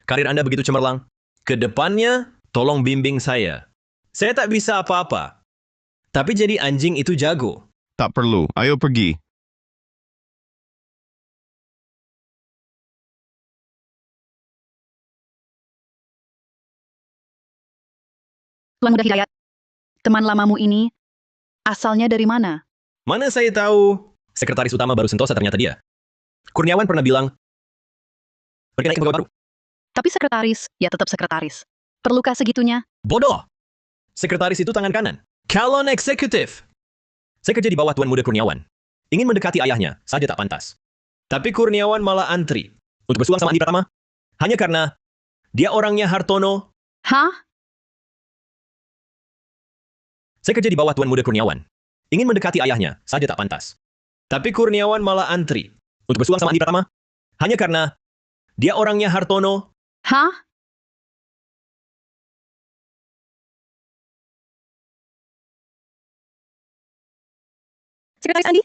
Karir Anda begitu cemerlang. Kedepannya, tolong bimbing saya. Saya tak bisa apa-apa. Tapi jadi anjing itu jago. Tak perlu, ayo pergi. Tuan Muda Hidayat, teman lamamu ini, asalnya dari mana? Mana saya tahu? Sekretaris utama baru Sentosa ternyata dia. Kurniawan pernah bilang, pergi naik ke pegawai baru. Tapi sekretaris, ya tetap sekretaris. Perlukah segitunya? Bodoh! Sekretaris itu tangan kanan. Calon eksekutif. Saya kerja di bawah Tuan Muda Kurniawan. Ingin mendekati ayahnya, saja tak pantas. Tapi Kurniawan malah antri untuk bersulang sama Andi Pratama. Hanya karena dia orangnya Hartono. Hah? Saya kerja di bawah Tuan Muda Kurniawan. Ingin mendekati ayahnya, saja tak pantas. Tapi Kurniawan malah antri untuk bersulang sama Andi Pratama. Hanya karena dia orangnya Hartono. Hah? Sekretaris Andi?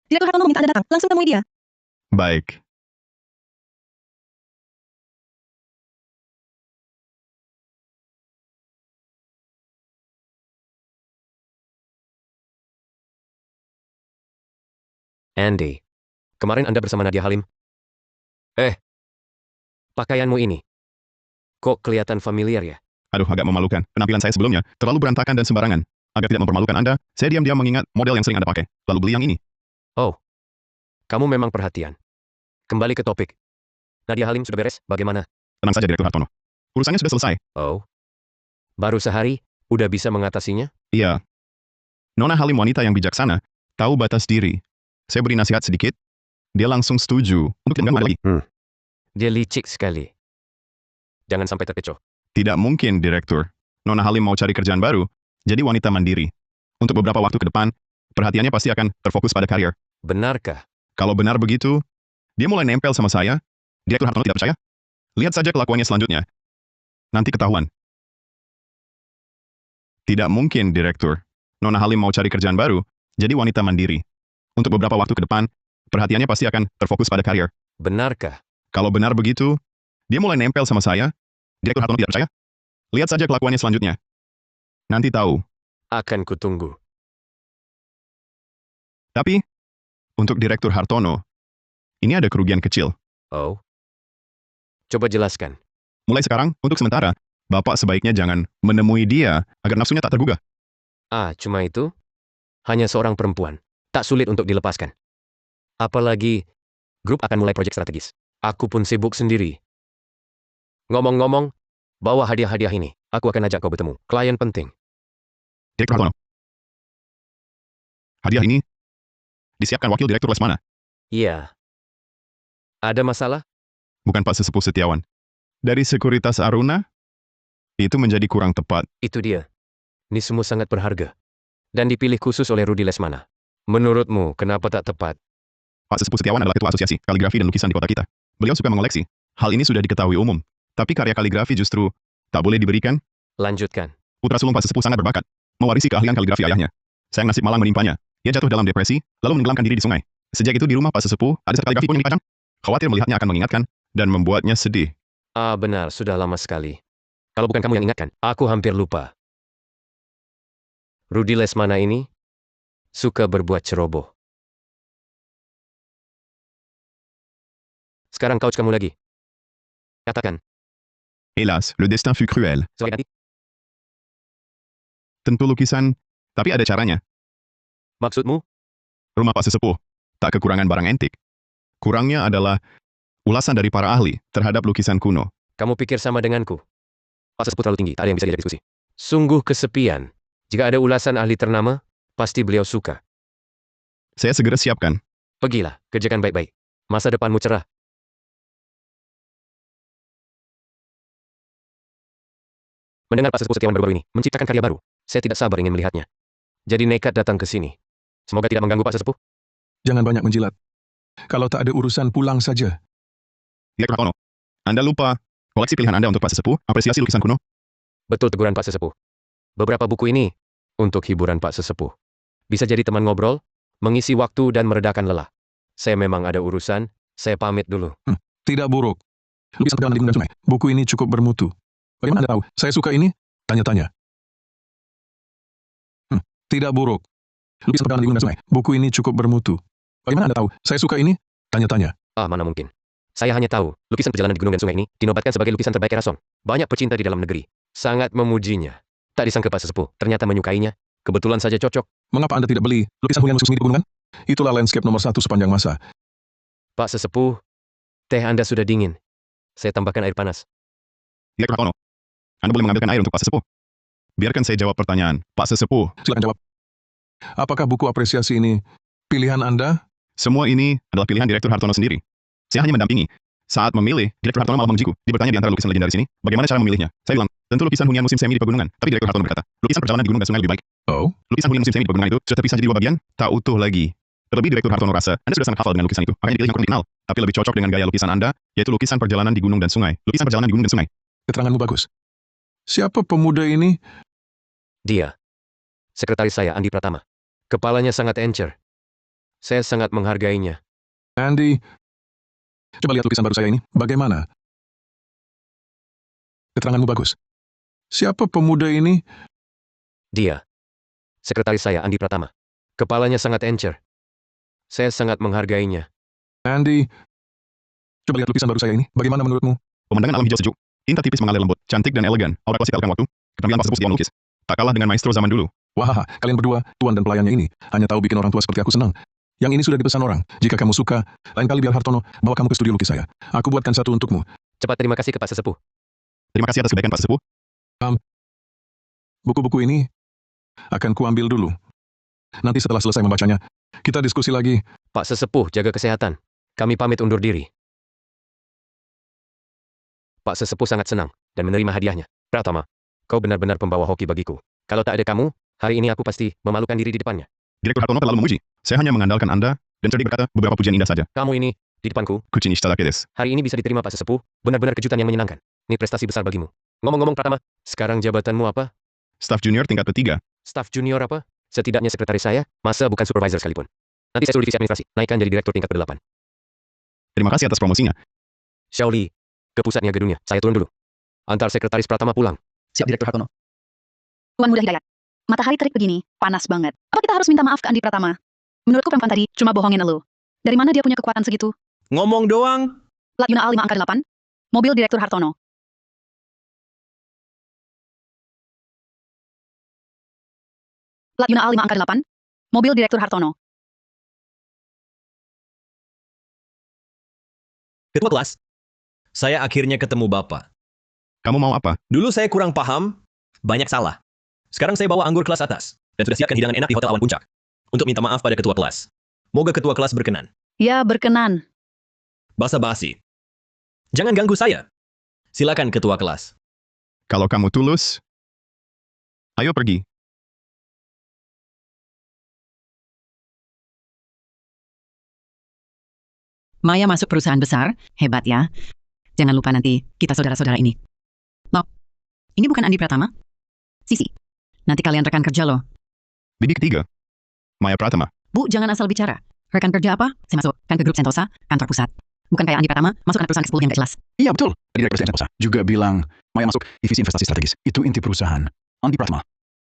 Direktur Hartono meminta Anda datang. Langsung temui dia. Baik. Andy, kemarin Anda bersama Nadia Halim. Pakaianmu ini. Kok kelihatan familiar ya? Aduh, agak memalukan. Penampilan saya sebelumnya terlalu berantakan dan sembarangan. Agar tidak mempermalukan Anda, saya diam-diam mengingat model yang sering Anda pakai. Lalu beli yang ini. Oh, kamu memang perhatian. Kembali ke topik. Nadia Halim sudah beres, bagaimana? Tenang saja, Direktur Hartono. Urusannya sudah selesai. Oh, baru sehari, udah bisa mengatasinya? Iya. Nona Halim wanita yang bijaksana, tahu batas diri. Saya beri nasihat sedikit, dia langsung setuju untuk tidak lagi. Dia licik sekali. Jangan sampai terkecoh. Tidak mungkin, Direktur. Nona Halim mau cari kerjaan baru, jadi wanita mandiri. Untuk beberapa waktu ke depan, perhatiannya pasti akan terfokus pada karir. Benarkah? Kalau benar begitu, dia mulai nempel sama saya. Direktur Hartono tidak percaya? Lihat saja kelakuannya selanjutnya. Nanti ketahuan. Tidak mungkin, Direktur. Nona Halim mau cari kerjaan baru, jadi wanita mandiri. Untuk beberapa waktu ke depan, perhatiannya pasti akan terfokus pada karir. Benarkah? Kalau benar begitu, dia mulai nempel sama saya. Direktur Hartono tidak percaya? Lihat saja kelakuannya selanjutnya. Nanti tahu. Akan kutunggu. Tapi, untuk Direktur Hartono, ini ada kerugian kecil. Oh? Coba jelaskan. Mulai sekarang, untuk sementara, Bapak sebaiknya jangan menemui dia agar nafsunya tak tergugah. Cuma itu? Hanya seorang perempuan. Tak sulit untuk dilepaskan. Apalagi, grup akan mulai proyek strategis. Aku pun sibuk sendiri. Ngomong-ngomong, bawa hadiah-hadiah ini. Aku akan ajak kau bertemu. Klien penting. Direktur Hartono. Hadiah ini disiapkan wakil direktur Lesmana. Iya. Ada masalah? Bukan Pak Sesepuh Setiawan. Dari Sekuritas Aruna, itu menjadi kurang tepat. Itu dia. Ini semua sangat berharga. Dan dipilih khusus oleh Rudy Lesmana. Menurutmu, kenapa tak tepat? Pak Sesepuh Setiawan adalah ketua asosiasi kaligrafi dan lukisan di kota kita. Beliau suka mengoleksi. Hal ini sudah diketahui umum. Tapi karya kaligrafi justru tak boleh diberikan. Lanjutkan. Putra sulung Pak Sesepuh sangat berbakat, mewarisi keahlian kaligrafi ayahnya. Sayang nasib malang menimpanya. Ia jatuh dalam depresi, lalu menenggelamkan diri di sungai. Sejak itu di rumah Pak Sesepuh ada set kaligrafi pun yang dipajang. Khawatir melihatnya akan mengingatkan dan membuatnya sedih. Ah, benar, sudah lama sekali. Kalau bukan kamu yang ingatkan, aku hampir lupa. Rudy Lesmana ini suka berbuat ceroboh. Sekarang couch kamu lagi. Katakan. Hélas, le destin fut cruel. Soal ganti. Tentu lukisan, tapi ada caranya. Maksudmu? Rumah Pak Sesepuh tak kekurangan barang antik. Kurangnya adalah ulasan dari para ahli terhadap lukisan kuno. Kamu pikir sama denganku? Pak Sesepuh terlalu tinggi, tak ada yang bisa diajak diskusi. Sungguh kesepian. Jika ada ulasan ahli ternama, pasti beliau suka. Saya segera siapkan. Pergilah, kerjakan baik-baik. Masa depanmu cerah. Mendengar Pak Sesepuh Setiawan baru-baru ini menciptakan karya baru, saya tidak sabar ingin melihatnya. Jadi nekat datang ke sini. Semoga tidak mengganggu Pak Sesepuh. Jangan banyak menjilat. Kalau tak ada urusan, pulang saja. Direktur Hartono, Anda lupa koleksi pilihan Anda untuk Pak Sesepuh, apresiasi lukisan kuno. Betul teguran Pak Sesepuh. Beberapa buku ini untuk hiburan Pak Sesepuh. Bisa jadi teman ngobrol, mengisi waktu dan meredakan lelah. Saya memang ada urusan, saya pamit dulu. Tidak buruk. Lukisan perjalanan di gunung dan sungai. Buku ini cukup bermutu. Bagaimana Anda tahu? Saya suka ini? Tanya-tanya. Tidak buruk. Lukisan perjalanan di gunung dan sungai. Buku ini cukup bermutu. Bagaimana Anda tahu? Saya suka ini? Tanya-tanya. Ah, mana mungkin. Saya hanya tahu, lukisan perjalanan di gunung dan sungai ini dinobatkan sebagai lukisan terbaik era Song. Banyak pecinta di dalam negeri sangat memujinya. Tak disangka Pak Sesepuh ternyata menyukainya. Kebetulan saja cocok. Mengapa Anda tidak beli lukisan hunian khusus di pegunungan? Itulah landscape nomor 1 sepanjang masa. Pak Sesepuh, teh Anda sudah dingin. Saya tambahkan air panas. Direktur Hartono, Anda boleh mengambilkan air untuk Pak Sesepuh. Biarkan saya jawab pertanyaan. Pak Sesepuh, Silakan jawab. Apakah buku apresiasi ini pilihan Anda? semua ini adalah pilihan Direktur Hartono sendiri. Saya hanya mendampingi. Saat memilih, Direktur Hartono malah mengujiku. Dia bertanya di antara lukisan legendaris ini, bagaimana cara memilihnya? Saya bilang, tentu lukisan hunian musim semi di pegunungan. Tapi Direktur Hartono berkata, lukisan perjalanan di gunung dan sungai lebih baik. Oh, Lukisan hunian musim semi di pegunungan itu sudah terpisah jadi 2 bagian, tak utuh lagi. Terlebih Direktur Hartono rasa, Anda sudah sangat hafal dengan lukisan itu, makanya dipilih yang kurang dikenal. Tapi lebih cocok dengan gaya lukisan Anda, yaitu lukisan perjalanan di gunung dan sungai. Lukisan perjalanan di gunung dan sungai. keteranganmu bagus. Siapa pemuda ini? Dia. Sekretaris saya, Andi Pratama. Kepalanya sangat encer. Saya sangat menghargainya. Andy, coba lihat lukisan baru saya ini. Bagaimana? Keteranganmu bagus. Siapa pemuda ini? Dia. Sekretaris saya, Andi Pratama. Kepalanya sangat encer. Saya sangat menghargainya. Andy, coba lihat lukisan baru saya ini. Bagaimana menurutmu? Pemandangan alam hijau sejuk. Tinta tipis mengalir lembut, cantik dan elegan. Aura klasik tak lekang waktu. Keterampilan Pak Sesepuh Setiawan melukis. Tak kalah dengan maestro zaman dulu. Wah, kalian berdua, tuan dan pelayannya ini, hanya tahu bikin orang tua seperti aku senang. Yang ini sudah dipesan orang. Jika kamu suka, lain kali biar Hartono bawa kamu ke studio lukis saya. Aku buatkan satu untukmu. Cepat terima kasih ke Pak Sesepuh. Terima kasih atas kebaikan Pak Sesepuh. Buku-buku ini akan kuambil dulu. Nanti setelah selesai membacanya, kita diskusi lagi. Pak Sesepuh, jaga kesehatan. Kami pamit undur diri. Pak Sesepuh sangat senang dan menerima hadiahnya. Pratama, kau benar-benar pembawa hoki bagiku. Kalau tak ada kamu, hari ini aku pasti memalukan diri di depannya. Direktur Hartono terlalu memuji. Saya hanya mengandalkan Anda, dan cerdik berkata beberapa pujian indah saja. Kamu ini, di depanku, Kuchin ishitadake desu. hari ini bisa diterima Pak Sesepuh, benar-benar kejutan yang menyenangkan. Ini prestasi besar bagimu. Ngomong-ngomong Pratama, sekarang jabatanmu apa? Staf junior tingkat ketiga. Staf junior apa? Setidaknya sekretaris saya, masa bukan supervisor sekalipun. Nanti saya suruh divisi administrasi, naikkan jadi direktur tingkat ke-8. Terima kasih atas promosinya. Shaoli, ke pusat niaga dunia, saya turun dulu. Antar sekretaris Pratama pulang. Siap, Direktur Hartono. Tuan Muda Hidayat. Matahari terik begini, panas banget. Apa kita harus minta maaf ke Andi Pratama? Menurutku perempuan tadi cuma bohongin elu. Dari mana dia punya kekuatan segitu? Ngomong doang. Plat Yuna A5 angka 8. Mobil Direktur Hartono. Plat Yuna A5 angka 8. Mobil Direktur Hartono. Ketua kelas. Saya akhirnya ketemu Bapak. Kamu mau apa? Dulu saya kurang paham, banyak salah. Sekarang saya bawa anggur kelas atas, dan sudah siapkan hidangan enak di Hotel Awan Puncak. Untuk minta maaf pada ketua kelas. Moga ketua kelas berkenan. Ya, berkenan. Basa-basi. Jangan ganggu saya. Silakan ketua kelas. Kalau kamu tulus, ayo pergi. Maya masuk perusahaan besar, hebat ya. Jangan lupa nanti kita saudara-saudara ini. Loh, ini bukan Andi Pratama? Sisi, nanti kalian rekan kerja loh. Bibi ketiga. Maya Pratama. Bu, jangan asal bicara. Rekan kerja apa? Saya masuk kan ke grup Sentosa, kantor pusat. Bukan kayak Andi Pratama, masuk anak perusahaan ke-10 yang gak jelas. Iya, betul. Direktur Sentosa juga bilang, Maya masuk divisi investasi strategis. Itu inti perusahaan. Andi Pratama.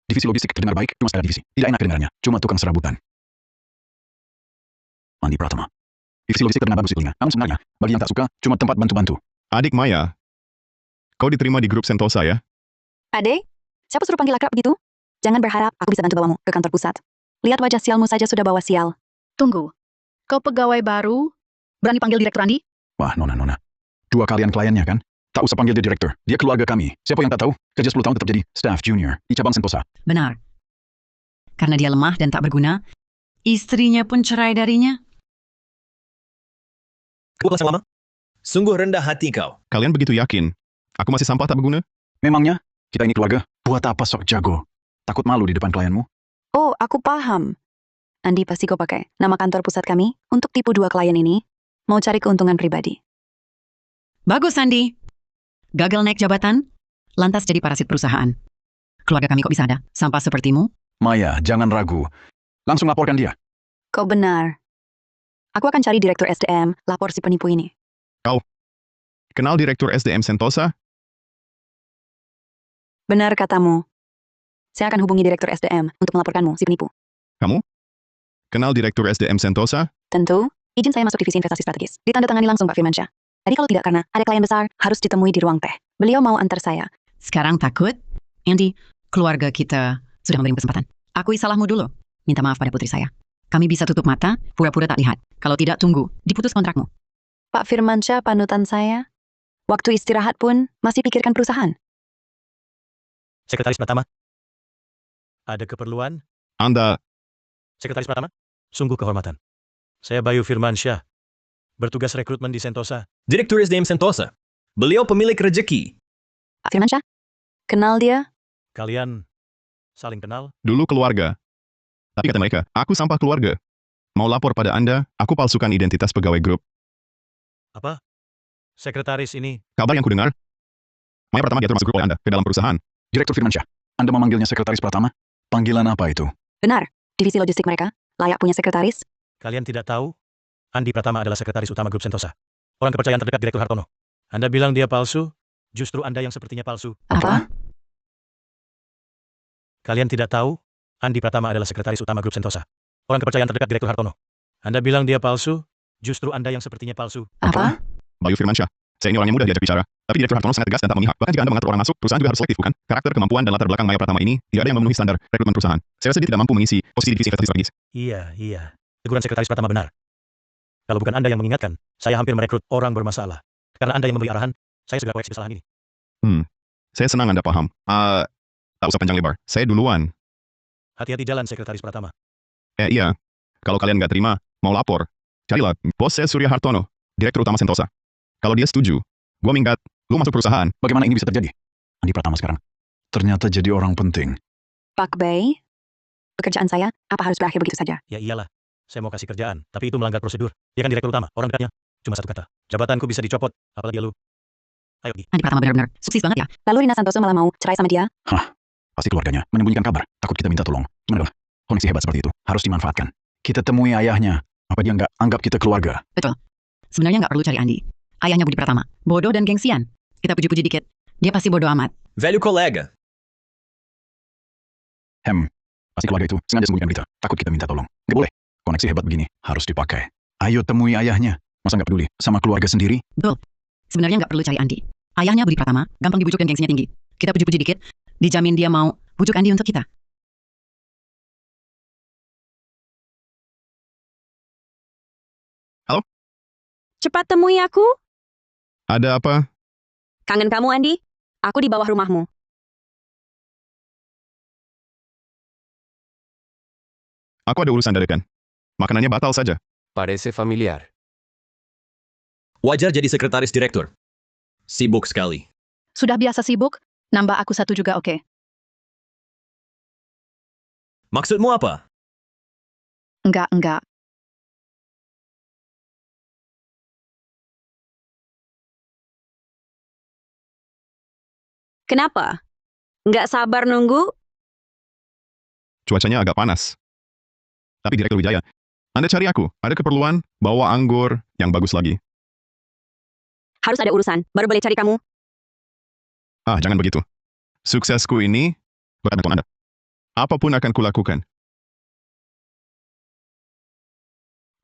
Divisi logistik terdengar baik, cuma sekali divisi. Tidak enak kedengarnya, cuma tukang serabutan. Andi Pratama. Divisi logistik terdengar bagus di telinga. Namun sebenarnya, bagi yang tak suka, cuma tempat bantu-bantu. Adik Maya. Kau diterima di grup Sentosa ya? Adek, siapa suruh panggil akrab begitu? Jangan berharap aku bisa bantu bawamu ke kantor pusat. Lihat wajah sialmu saja sudah bawa sial. Tunggu, kau pegawai baru, berani panggil Direktur Andi? Wah, Nona. Dua kalian kliennya kan? Tak usah panggil dia direktur. Dia keluarga kami. Siapa yang tak tahu? Kerja 10 tahun tetap jadi staff junior di cabang Sentosa. Benar. Karena dia lemah dan tak berguna, istrinya pun cerai darinya. Kau kelas yang lama? Sungguh rendah hati kau. Kalian begitu yakin? Aku masih sampah tak berguna? Memangnya, kita ini keluarga, buat apa sok jago? Takut malu di depan klienmu? Oh, aku paham. Andi pasti kau pakai nama kantor pusat kami untuk tipu dua klien ini. Mau cari keuntungan pribadi. Bagus, Andi. Gagal naik jabatan, lantas jadi parasit perusahaan. Keluarga kami kok bisa ada sampah sepertimu? Maya, jangan ragu. Langsung laporkan dia. Kau benar. Aku akan cari Direktur SDM, lapor si penipu ini. Kau kenal Direktur SDM Sentosa? Benar katamu. Saya akan hubungi Direktur SDM untuk melaporkanmu si penipu. Kamu? Kenal Direktur SDM Sentosa? Tentu, izin saya masuk divisi investasi strategis. Ditandatangani langsung Pak Firmansyah. Tadi kalau tidak karena ada klien besar, harus ditemui di ruang teh. Beliau mau antar saya. Sekarang takut? Andy, keluarga kita sudah memberi kesempatan. Akui salahmu dulu. Minta maaf pada putri saya. Kami bisa tutup mata, pura-pura tak lihat. Kalau tidak, tunggu. Diputus kontrakmu. Pak Firmansyah panutan saya. Waktu istirahat pun masih pikirkan perusahaan. Sekretaris Pratama. Ada keperluan? Anda, Sekretaris Pratama? Sungguh kehormatan. Saya Bayu Firmansyah. Bertugas rekrutmen di Sentosa. Direktur SDM Sentosa. Beliau pemilik rejeki. Pak Firmansyah? Kenal dia? Kalian saling kenal? dulu keluarga. Tapi kata mereka, aku sampah keluarga. Mau lapor pada Anda, aku palsukan identitas pegawai grup. Apa? Sekretaris ini? Kabar yang kudengar? Maya Pratama diatur masuk grup oleh Anda ke dalam perusahaan. Direktur Firmansyah, Anda memanggilnya Sekretaris Pratama? Panggilan apa itu? Benar. Divisi logistik mereka layak punya sekretaris. Kalian tidak tahu? Andi Pratama adalah sekretaris utama grup Sentosa. Orang kepercayaan terdekat Direktur Hartono. Anda bilang dia palsu, justru Anda yang sepertinya palsu. Apa? Kalian tidak tahu? Andi Pratama adalah sekretaris utama grup Sentosa. Orang kepercayaan terdekat Direktur Hartono. Anda bilang dia palsu, justru Anda yang sepertinya palsu. Apa? Bayu Firmansyah. Saya ini orangnya mudah diajak bicara. Tapi Direktur Hartono sangat tegas dan tak memihak. Bahkan jika Anda mengatur orang masuk, perusahaan juga harus selektif, bukan? Karakter, kemampuan, dan latar belakang Maya Pratama ini tidak ada yang memenuhi standar rekrutmen perusahaan. Saya rasa dia tidak mampu mengisi posisi divisi investasi strategis. Iya. Teguran sekretaris Pratama benar. Kalau bukan Anda yang mengingatkan, saya hampir merekrut orang bermasalah. Karena Anda yang memberi arahan, saya segera koreksi kesalahan ini. Saya senang Anda paham. Tak usah panjang lebar. Saya duluan. Hati-hati jalan sekretaris Pratama. Iya. Kalau kalian nggak terima, mau lapor. Carilah bos saya Surya Hartono, Direktur Utama Sentosa. Kalau dia setuju, gua minggat, lu masuk perusahaan. Bagaimana ini bisa terjadi? Andi Pratama sekarang ternyata jadi orang penting. Pak Bay, pekerjaan saya, apa harus berakhir begitu saja? Ya iyalah, saya mau kasih kerjaan, tapi itu melanggar prosedur. Dia kan Direktur Utama, orang dekatnya. Cuma satu kata, jabatanku bisa dicopot, apalagi lu. Ayo pergi. Andi Pratama benar-benar sukses banget ya. Lalu Rina Santoso malah mau cerai sama dia? Pasti keluarganya menyembunyikan kabar, takut kita minta tolong. Gimana dong? Koneksi hebat seperti itu, harus dimanfaatkan. Kita temui ayahnya. Apa dia nggak anggap kita keluarga? Betul. Sebenarnya nggak perlu cari Andi. Ayahnya Budi Pratama. Bodoh dan gengsian. Kita puji-puji dikit. Dia pasti bodoh amat. Value kolega. Pasti keluarga itu sengaja sembunyikan kita. Takut kita minta tolong. Nggak boleh. Koneksi hebat begini harus dipakai. Ayo temui ayahnya. Masa nggak peduli sama keluarga sendiri? Betul. Sebenarnya nggak perlu cari Andi. Ayahnya Budi Pratama, gampang dibujuk dan gengsinya tinggi. Kita puji-puji dikit, dijamin dia mau bujuk Andi untuk kita. Halo? Cepat temui aku. Ada apa? Kangen kamu, Andi. Aku di bawah rumahmu. Aku ada urusan dadakan. Makanannya batal saja. Parece familiar. Wajar jadi sekretaris direktur. Sibuk sekali. Sudah biasa sibuk, nambah aku satu juga oke. Maksudmu apa? Enggak. Kenapa? Nggak sabar nunggu? Cuacanya agak panas. Tapi Direktur Wijaya, Anda cari aku. Ada keperluan bawa anggur yang bagus lagi. Harus ada urusan, baru boleh cari kamu. Ah, jangan begitu. Suksesku ini bergantung Anda. Apapun akan kulakukan.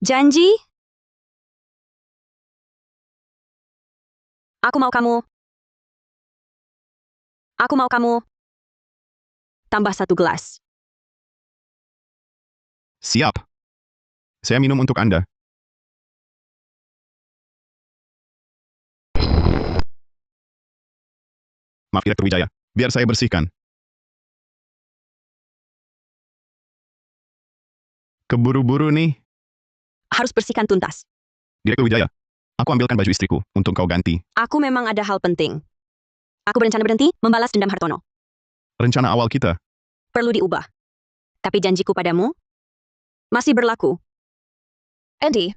Janji? Aku mau kamu. Aku mau kamu. Tambah 1 gelas. Siap. Saya minum untuk Anda. Maaf, Direktur Wijaya. Biar saya bersihkan. Keburu-buru nih. Harus bersihkan tuntas. Direktur Wijaya, aku ambilkan baju istriku untuk kau ganti. Aku memang ada hal penting. Aku berencana berhenti membalas dendam Hartono. Rencana awal kita. Perlu diubah. Tapi janjiku padamu masih berlaku. Andy,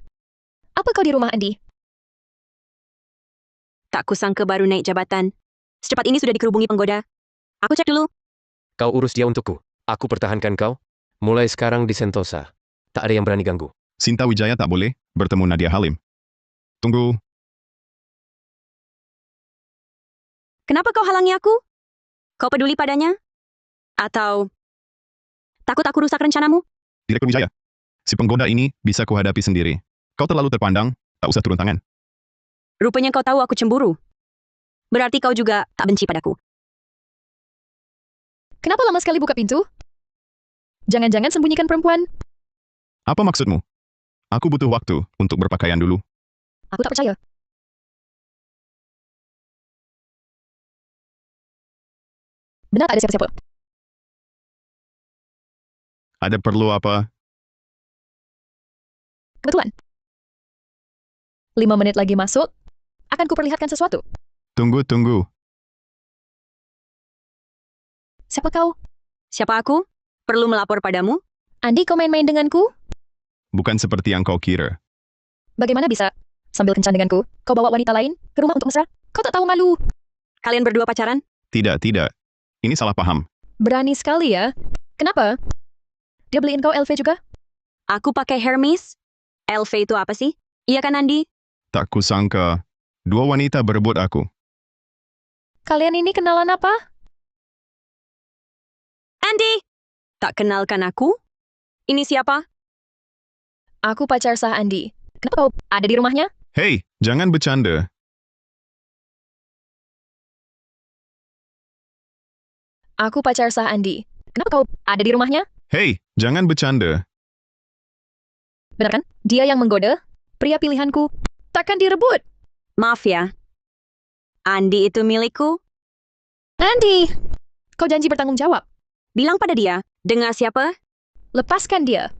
apa kau di rumah Andy? Tak kusangka baru naik jabatan. Secepat ini sudah dikerubungi penggoda. Aku cek dulu. Kau urus dia untukku. Aku pertahankan kau. Mulai sekarang di Sentosa. Tak ada yang berani ganggu. Sinta Wijaya tak boleh bertemu Nadia Halim. Tunggu. Kenapa kau halangi aku? Kau peduli padanya? Atau takut aku rusak rencanamu? Direktur Wijaya, si penggoda ini bisa kuhadapi sendiri. Kau terlalu terpandang, tak usah turun tangan. Rupanya kau tahu aku cemburu. Berarti kau juga tak benci padaku. Kenapa lama sekali buka pintu? Jangan-jangan sembunyikan perempuan? Apa maksudmu? Aku butuh waktu untuk berpakaian dulu. Aku tak percaya. Benar tak ada siapa-siapa? Ada perlu apa? Kebetulan. 5 menit lagi masuk, akan kuperlihatkan sesuatu. Tunggu. Siapa kau? Siapa aku? Perlu melapor padamu? Andi, kau main-main denganku? Bukan seperti yang kau kira. Bagaimana bisa? Sambil kencan denganku, kau bawa wanita lain ke rumah untuk mesra? Kau tak tahu malu. Kalian berdua pacaran? Tidak. Ini salah paham. Berani sekali ya. Kenapa? Dia beliin kau LV juga? Aku pakai Hermes. LV itu apa sih? Iya kan, Andi? Tak kusangka, 2 wanita berebut aku. Kalian ini kenalan apa? Andy! Tak kenalkan aku? Ini siapa? Aku pacar sah Andi. Kenapa kau ada di rumahnya? Hei, jangan bercanda. Aku pacar sah Andi. Kenapa kau ada di rumahnya? Hei, jangan bercanda. Benar kan? Dia yang menggoda. Pria pilihanku. Takkan direbut. Maaf ya. Andi itu milikku. Andi! Kau janji bertanggung jawab. Bilang pada dia, dengan siapa? Lepaskan dia.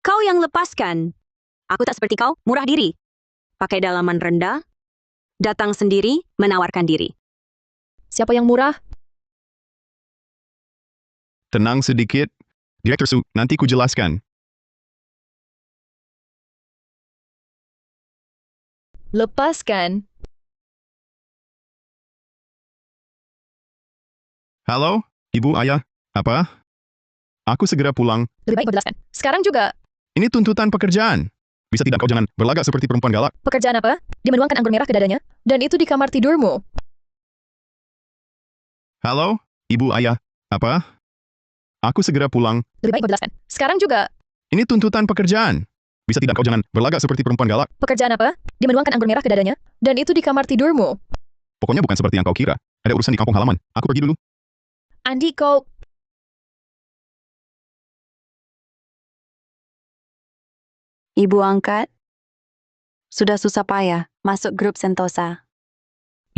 Kau yang lepaskan. Aku tak seperti kau, murah diri. Pakai dalaman rendah, datang sendiri, menawarkan diri. Siapa yang murah? Tenang sedikit. Direktur Su, nanti ku jelaskan. Lepaskan. Halo, Ibu, Ayah. Apa? Aku segera pulang. Lebih baik kau jelaskan. Sekarang juga. Ini tuntutan pekerjaan. Bisa tidak kau jangan berlagak seperti perempuan galak? Pekerjaan apa? Dia menuangkan anggur merah ke dadanya. Dan itu di kamar tidurmu. Halo, Ibu, Ayah. Apa? Aku segera pulang. Lebih baik kau jelaskan. Sekarang juga. Ini tuntutan pekerjaan. Bisa tidak kau jangan berlagak seperti perempuan galak? Pekerjaan apa? Dia menuangkan anggur merah ke dadanya. Dan itu di kamar tidurmu. Pokoknya bukan seperti yang kau kira. Ada urusan di kampung halaman. Aku pergi dulu. Andi, kau... Ibu angkat. Sudah susah payah masuk grup Sentosa.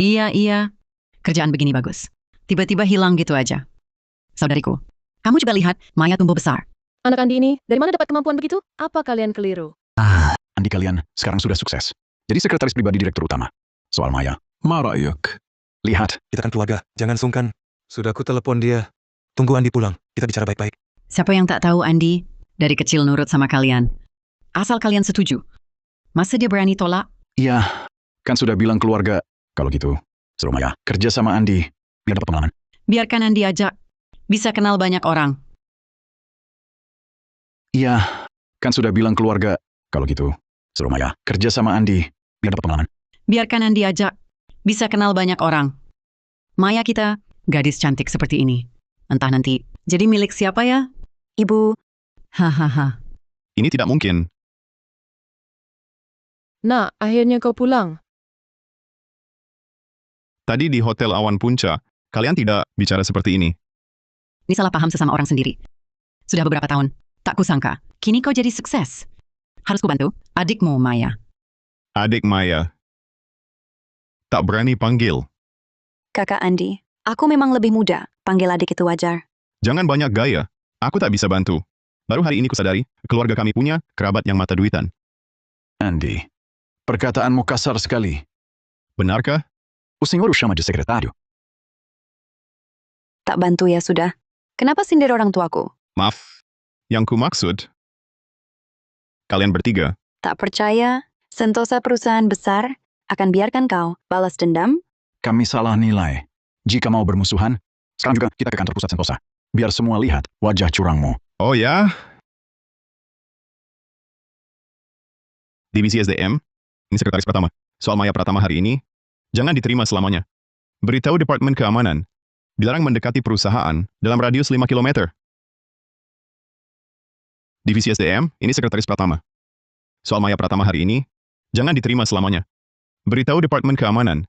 Iya. Kerjaan begini bagus. Tiba-tiba hilang gitu aja. Saudariku, kamu juga lihat Maya tumbuh besar. Anak Andi ini, dari mana dapat kemampuan begitu? Apa kalian keliru? Andi kalian sekarang sudah sukses. Jadi sekretaris pribadi direktur utama. Soal Maya, marah yuk. Lihat, kita kan keluarga. Jangan sungkan. Sudah aku telepon dia. Tunggu Andi pulang. Kita bicara baik-baik. Siapa yang tak tahu Andi? Dari kecil nurut sama kalian. Asal kalian setuju. Masa dia berani tolak? Iya, kan sudah bilang keluarga. Kalau gitu, suruh Maya kerja sama Andi, biar dapat pengalaman. Biarkan Andi ajak. Bisa kenal banyak orang. Iya, kan sudah bilang keluarga. Kalau gitu, suruh Maya kerja sama Andi, biar dapat pengalaman. Biarkan Andi ajak. Bisa kenal banyak orang. Maya kita, gadis cantik seperti ini. Entah nanti jadi milik siapa ya? Ibu, Hahaha. Ini tidak mungkin. Nak, akhirnya kau pulang. Tadi di Hotel Awan Punca, kalian tidak bicara seperti ini. Ini salah paham sesama orang sendiri. Sudah beberapa tahun. Tak kusangka. Kini kau jadi sukses. Harus kubantu adikmu, Maya. Adik Maya. Tak berani panggil. Kakak Andi, aku memang lebih muda. Panggil adik itu wajar. Jangan banyak gaya. Aku tak bisa bantu. Baru hari ini kusadari, keluarga kami punya kerabat yang mata duitan. Andi, perkataanmu kasar sekali. Benarkah? O senhor o chama de secretário? Tak bantu ya sudah. Kenapa sindir orang tuaku? Maaf. Yang ku maksud, kalian bertiga. Tak percaya, Sentosa perusahaan besar akan biarkan kau balas dendam? Kami salah nilai. Jika mau bermusuhan, sekarang juga kita ke kantor pusat Sentosa. Biar semua lihat wajah curangmu. Oh ya? Divisi SDM, ini sekretaris Pratama. Soal Maya Pratama hari ini, jangan diterima selamanya. Beritahu Departemen Keamanan, dilarang mendekati perusahaan dalam radius 5 km. Divisi SDM, ini sekretaris Pratama. Soal Maya Pratama hari ini, jangan diterima selamanya. Beritahu Departemen Keamanan,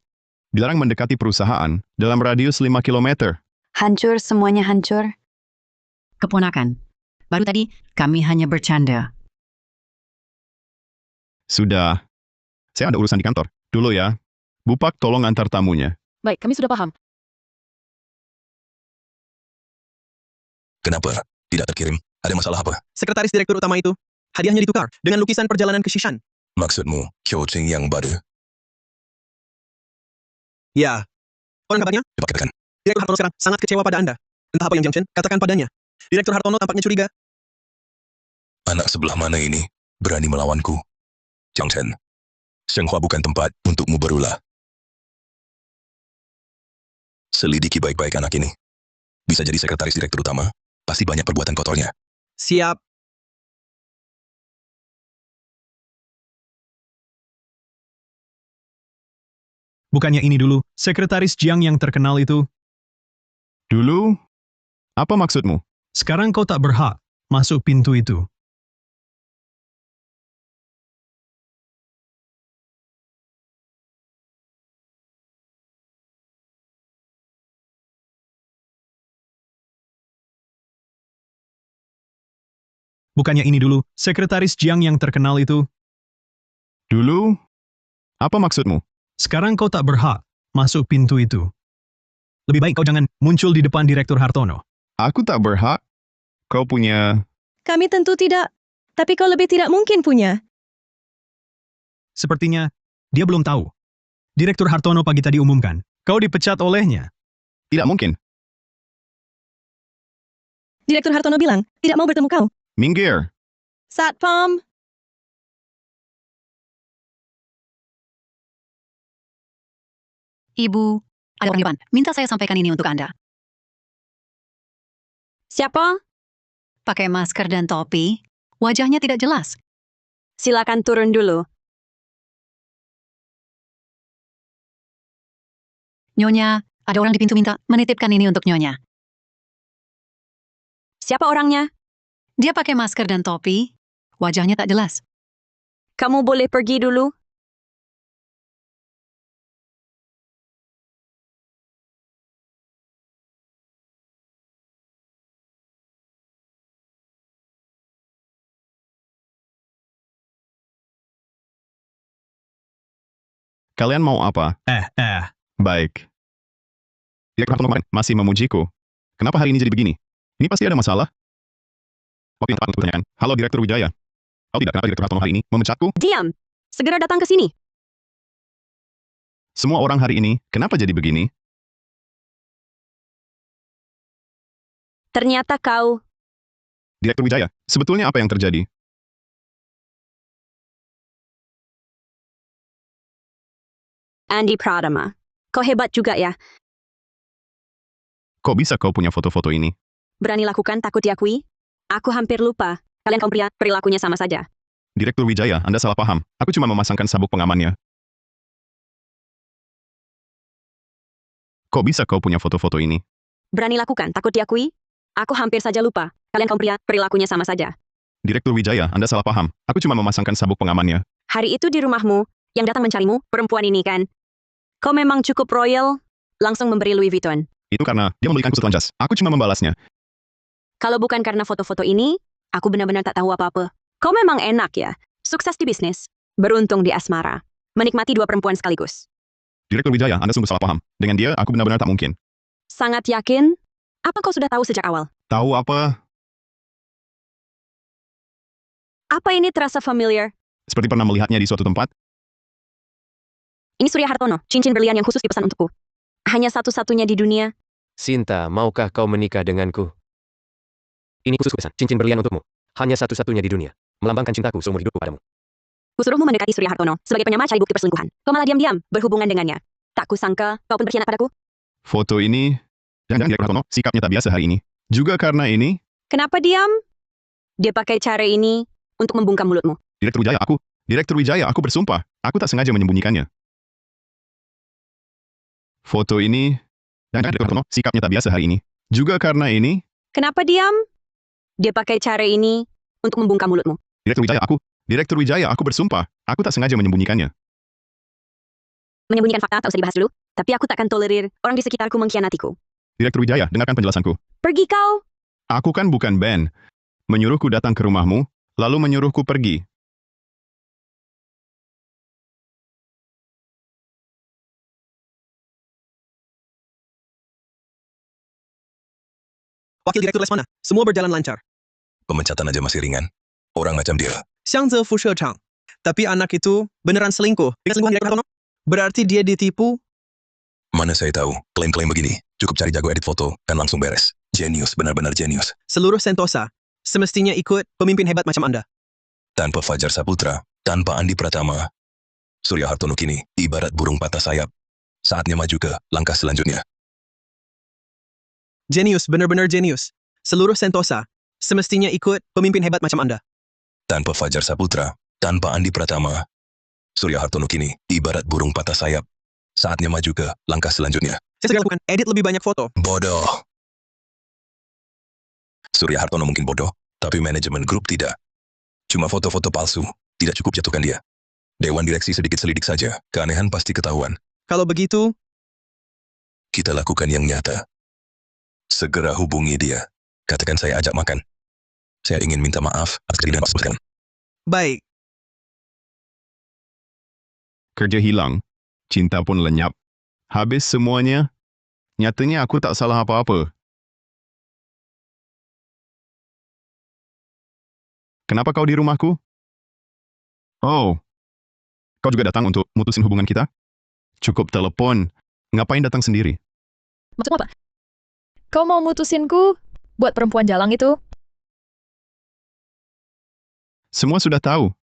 dilarang mendekati perusahaan dalam radius 5 km. Hancur, semuanya hancur. Keponakan. Baru tadi, kami hanya bercanda. Sudah. Saya ada urusan di kantor. Dulu ya. Bupak tolong antar tamunya. Baik, kami sudah paham. Kenapa? Tidak terkirim. Ada masalah apa? Sekretaris Direktur Utama itu, hadiahnya ditukar dengan lukisan perjalanan ke Shishan. Maksudmu, coaching yang baru? Ya. Konon kabarnya, Dipaketkan. Direktur Hartono sekarang sangat kecewa pada Anda. Entah apa yang Jiang Chen katakan padanya. Direktur Hartono tampaknya curiga. Anak sebelah mana ini berani melawanku? Jiang Chen, Shenghua bukan tempat untukmu berulah. Selidiki baik-baik anak ini. Bisa jadi sekretaris direktur utama, pasti banyak perbuatan kotornya. Siap. Bukannya ini dulu, sekretaris Jiang yang terkenal itu. Dulu? Apa maksudmu? Sekarang kau tak berhak masuk pintu itu. Bukannya ini dulu, sekretaris Jiang yang terkenal itu. Dulu? Apa maksudmu? Sekarang kau tak berhak masuk pintu itu. Lebih baik kau jangan muncul di depan Direktur Hartono. Aku tak berhak. Kau punya... Kami tentu tidak. Tapi kau lebih tidak mungkin punya. Sepertinya, dia belum tahu. Direktur Hartono pagi tadi umumkan, kau dipecat olehnya. Tidak mungkin. Direktur Hartono bilang, tidak mau bertemu kau. Minggir. Satpam. Ibu, ada orang di depan. Minta saya sampaikan ini untuk Anda. Siapa? Pakai masker dan topi, wajahnya tidak jelas. Silakan turun dulu. Nyonya, ada orang di pintu minta menitipkan ini untuk Nyonya. Siapa orangnya? Dia pakai masker dan topi, wajahnya tak jelas. Kamu boleh pergi dulu. Kalian mau apa? Baik. Direktur Hartono kemarin masih memujiku. Kenapa hari ini jadi begini? Ini pasti ada masalah. Waktu yang tepat untuk bertanyakan. Halo Direktur Wijaya. Kau tidak kenapa Direktur Hartono hari ini memecatku? Diam. Segera datang ke sini. Semua orang hari ini, kenapa jadi begini? Ternyata kau... Direktur Wijaya, sebetulnya apa yang terjadi? Andy Pratama. Kau hebat juga ya. Kok bisa kau punya foto-foto ini? Berani lakukan takut diakui? Aku hampir lupa. Kalian kaum pria, perilakunya sama saja. Direktur Wijaya, Anda salah paham. Aku cuma memasangkan sabuk pengamannya. Kok bisa kau punya foto-foto ini? Berani lakukan takut diakui? Aku hampir saja lupa. Kalian kaum pria, perilakunya sama saja. Direktur Wijaya, Anda salah paham. Aku cuma memasangkan sabuk pengamannya. Hari itu di rumahmu, yang datang mencarimu, perempuan ini kan? Kau memang cukup royal, langsung memberi Louis Vuitton. Itu karena dia membelikanku setelan jas. Aku cuma membalasnya. Kalau bukan karena foto-foto ini, aku benar-benar tak tahu apa-apa. Kau memang enak ya. Sukses di bisnis. Beruntung di asmara. Menikmati dua perempuan sekaligus. Direktur Wijaya, Anda sungguh salah paham. Dengan dia, aku benar-benar tak mungkin. Sangat yakin? Apa kau sudah tahu sejak awal? Tahu apa? Apa ini terasa familiar? Seperti pernah melihatnya di suatu tempat? Ini Surya Hartono, cincin berlian yang khusus dipesan untukku. Hanya satu-satunya di dunia. Sinta, maukah kau menikah denganku? Ini khusus pesan, cincin berlian untukmu. Hanya satu-satunya di dunia. Melambangkan cintaku seumur hidupku padamu. Kusuruhmu mendekati Surya Hartono sebagai penyamar cari bukti perselingkuhan. Kau malah diam-diam berhubungan dengannya. Tak kusangka kau pun berkhianat padaku. Foto ini, jangan-jangan Direktur Hartono sikapnya tak biasa hari ini. Juga karena ini, Kenapa diam? Dia pakai cara ini untuk membungkam mulutmu. Direktur Wijaya, aku bersumpah. Aku tak sengaja menyembunyikannya. Foto ini, jangan-jangan Direktur Hartono sikapnya tak biasa hari ini. Juga karena ini, Kenapa diam? Dia pakai cara ini untuk membungkam mulutmu. Direktur Wijaya, aku bersumpah. Aku tak sengaja menyembunyikannya. Menyembunyikan fakta tak usah dibahas dulu. Tapi aku takkan tolerir orang di sekitarku mengkhianatiku. Direktur Wijaya, dengarkan penjelasanku. Pergi kau! Aku kan bukan Ben. Menyuruhku datang ke rumahmu, lalu menyuruhku pergi. Wakil Direktur Lesmana, semua berjalan lancar. Pemecatan aja masih ringan. Orang macam dia. Xiangze Fushe Chang. Tapi anak itu beneran selingkuh. Dengan selingkuhan Direktur Hartono? Berarti dia ditipu? Mana saya tahu, klaim-klaim begini. Cukup cari jago edit foto, kan langsung beres. Jenius, benar-benar jenius. Seluruh Sentosa semestinya ikut pemimpin hebat macam Anda. Tanpa Fajar Saputra, tanpa Andi Pratama, Surya Hartono kini ibarat burung patah sayap. Saatnya maju ke langkah selanjutnya. Jenius, benar-benar jenius. Seluruh Sentosa semestinya ikut pemimpin hebat macam Anda. Tanpa Fajar Saputra, tanpa Andi Pratama, Surya Hartono kini ibarat burung patah sayap. Saatnya maju ke langkah selanjutnya. Saya segera lakukan edit lebih banyak foto. Bodoh. Surya Hartono mungkin bodoh, tapi manajemen grup tidak. Cuma foto-foto palsu, tidak cukup jatuhkan dia. Dewan direksi sedikit selidik saja, keanehan pasti ketahuan. Kalau begitu, Kita lakukan yang nyata. Segera hubungi dia. Katakan saya ajak makan. Saya ingin minta maaf atas kejadian Pak Sekarang. baik. Kerja hilang. Cinta pun lenyap. Habis semuanya. Nyatanya aku tak salah apa-apa. Kenapa kau di rumahku? Oh. Kau juga datang untuk mutusin hubungan kita? Cukup telepon. Ngapain datang sendiri? Maksudmu apa? Kau mau mutusinku buat perempuan jalang itu? Semua sudah tahu.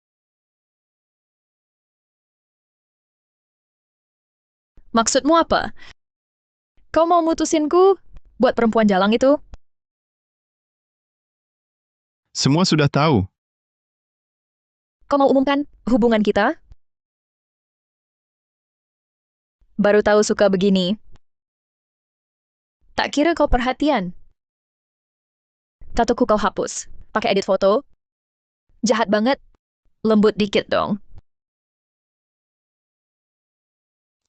Maksudmu apa? Kau mau mutusinku buat perempuan jalang itu? Semua sudah tahu. Kau mau umumkan hubungan kita? Baru tahu suka begini. Tak kira kau perhatian. Tatoku kau hapus. Pakai edit foto. Jahat banget. Lembut dikit dong.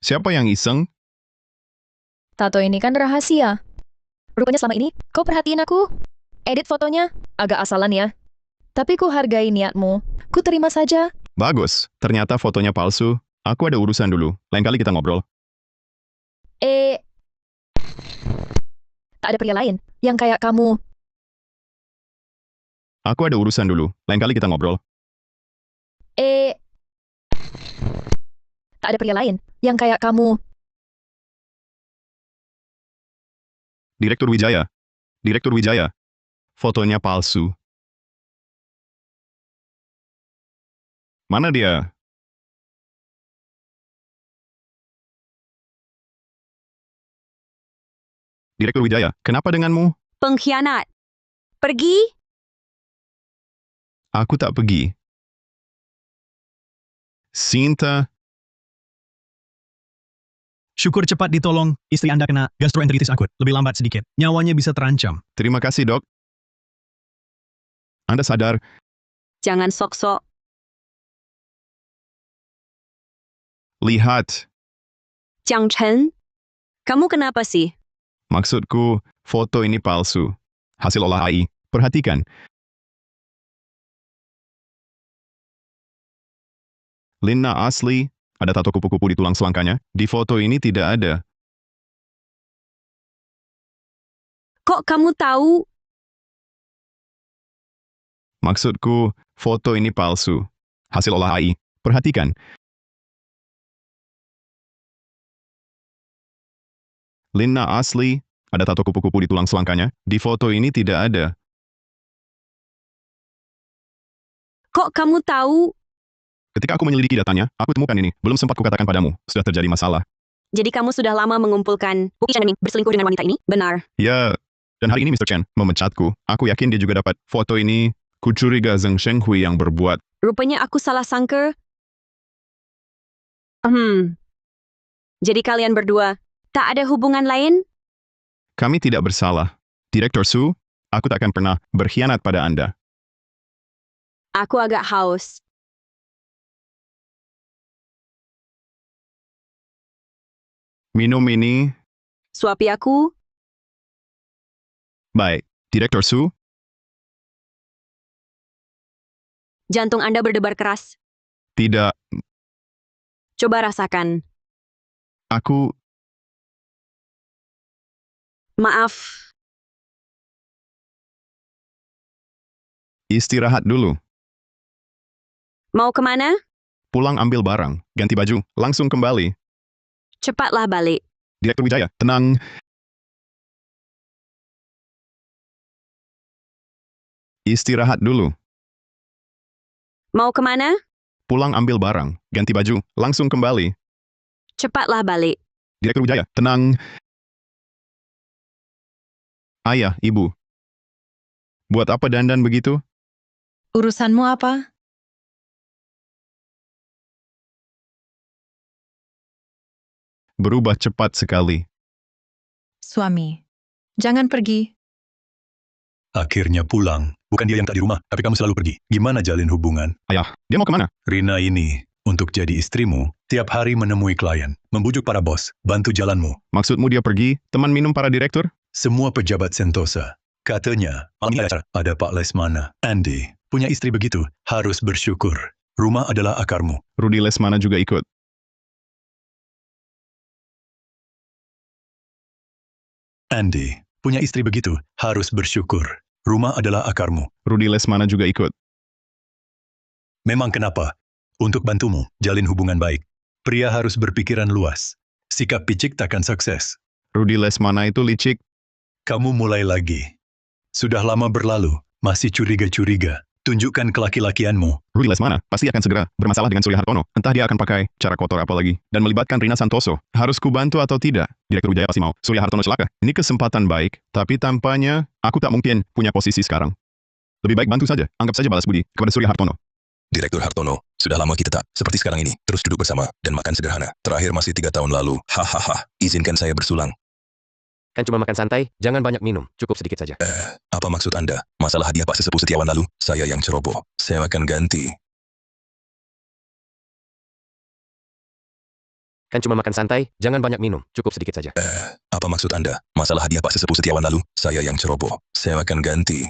Siapa yang iseng? Tato ini kan rahasia. Rupanya selama ini kau perhatiin aku. Edit fotonya agak asalan ya. Tapi ku hargai niatmu. Ku terima saja. Bagus. Ternyata fotonya palsu. Aku ada urusan dulu. Lain kali kita ngobrol. Tak ada pria lain yang kayak kamu. Aku ada urusan dulu. Lain kali kita ngobrol. Tak ada pria lain yang kayak kamu. Direktur Wijaya. Direktur Wijaya. Fotonya palsu. Mana dia? Direktur Wijaya, kenapa denganmu? Pengkhianat. Pergi. Aku tak pergi. Sinta, Syukur cepat ditolong, istri Anda kena gastroenteritis akut. Lebih lambat sedikit. Nyawanya bisa terancam. terima kasih dok. Anda sadar, Jangan sok-sok. lihat. Jiang Chen, kamu kenapa sih? Maksudku, foto ini palsu. Hasil olah AI. Perhatikan. Lina asli, ada tato kupu-kupu di tulang selangkanya. Di foto ini tidak ada. Kok kamu tahu? Maksudku, foto ini palsu. Hasil olah AI. Perhatikan. Lina asli, ada tato kupu-kupu di tulang selangkanya. Di foto ini tidak ada. Kok kamu tahu? Ketika aku menyelidiki datanya, aku temukan ini. Belum sempat kukatakan padamu. Sudah terjadi masalah. Jadi kamu sudah lama mengumpulkan bukti Chen Ming berselingkuh dengan wanita ini? Benar. Ya, dan hari ini Mr. Chen memecatku. Aku yakin dia juga dapat foto ini. Kucuriga Zheng Shenghui yang berbuat. Rupanya aku salah sangka. Jadi kalian berdua tak ada hubungan lain? Kami tidak bersalah. Direktur Su, aku tak akan pernah berkhianat pada Anda. Aku agak haus. Minum ini. Suapi aku. Baik. Direktur Su, Jantung Anda berdebar keras. tidak. Coba rasakan. Aku, Maaf. istirahat dulu. Mau kemana? Pulang ambil barang. Ganti baju. Langsung kembali. Cepatlah balik. Direktur Wijaya, tenang. Istirahat dulu. Mau kemana? Pulang ambil barang. Ganti baju. Langsung kembali. Cepatlah balik. Direktur Wijaya, tenang. Ayah, ibu. Buat apa dandan begitu? Urusanmu apa? Berubah cepat sekali. Suami. Jangan pergi. Akhirnya pulang. Bukan dia yang tak di rumah, tapi kamu selalu pergi. Gimana jalin hubungan? Ayah, dia mau kemana? Rina ini, untuk jadi istrimu, tiap hari menemui klien, membujuk para bos, bantu jalanmu. Maksudmu dia pergi, teman minum para direktur? Semua pejabat Sentosa. Katanya, malam ini ada acara. Ada Pak Lesmana. Andy, punya istri begitu, harus bersyukur. Rumah adalah akarmu. Rudy Lesmana juga ikut. Andy, punya istri begitu, harus bersyukur. Rumah adalah akarmu. Rudy Lesmana juga ikut. Memang kenapa? Untuk bantumu, jalin hubungan baik. Pria harus berpikiran luas. Sikap picik takkan sukses. Rudy Lesmana itu licik. Kamu mulai lagi. Sudah lama berlalu, masih curiga-curiga. Tunjukkan kelaki-lakianmu. Rudy Lesmana pasti akan segera bermasalah dengan Surya Hartono. Entah dia akan pakai cara kotor apa lagi. Dan melibatkan Rina Santoso. Harus ku bantu atau tidak? Direktur Wijaya pasti mau. Surya Hartono celaka. Ini kesempatan baik. Tapi tampaknya, aku tak mungkin punya posisi sekarang. Lebih baik bantu saja. Anggap saja balas budi kepada Surya Hartono. Direktur Hartono, sudah lama kita tak seperti sekarang ini. Terus duduk bersama dan makan sederhana. Terakhir masih 3 tahun lalu. Hahaha, izinkan saya bersulang. Kan cuma makan santai, jangan banyak minum. Cukup sedikit saja. Apa maksud Anda? Masalah hadiah Pak Sesepuh Setiawan lalu, saya yang ceroboh. Saya akan ganti. Kan cuma makan santai, jangan banyak minum. Cukup sedikit saja. Apa maksud Anda? Masalah hadiah Pak Sesepuh Setiawan lalu, saya yang ceroboh. Saya akan ganti.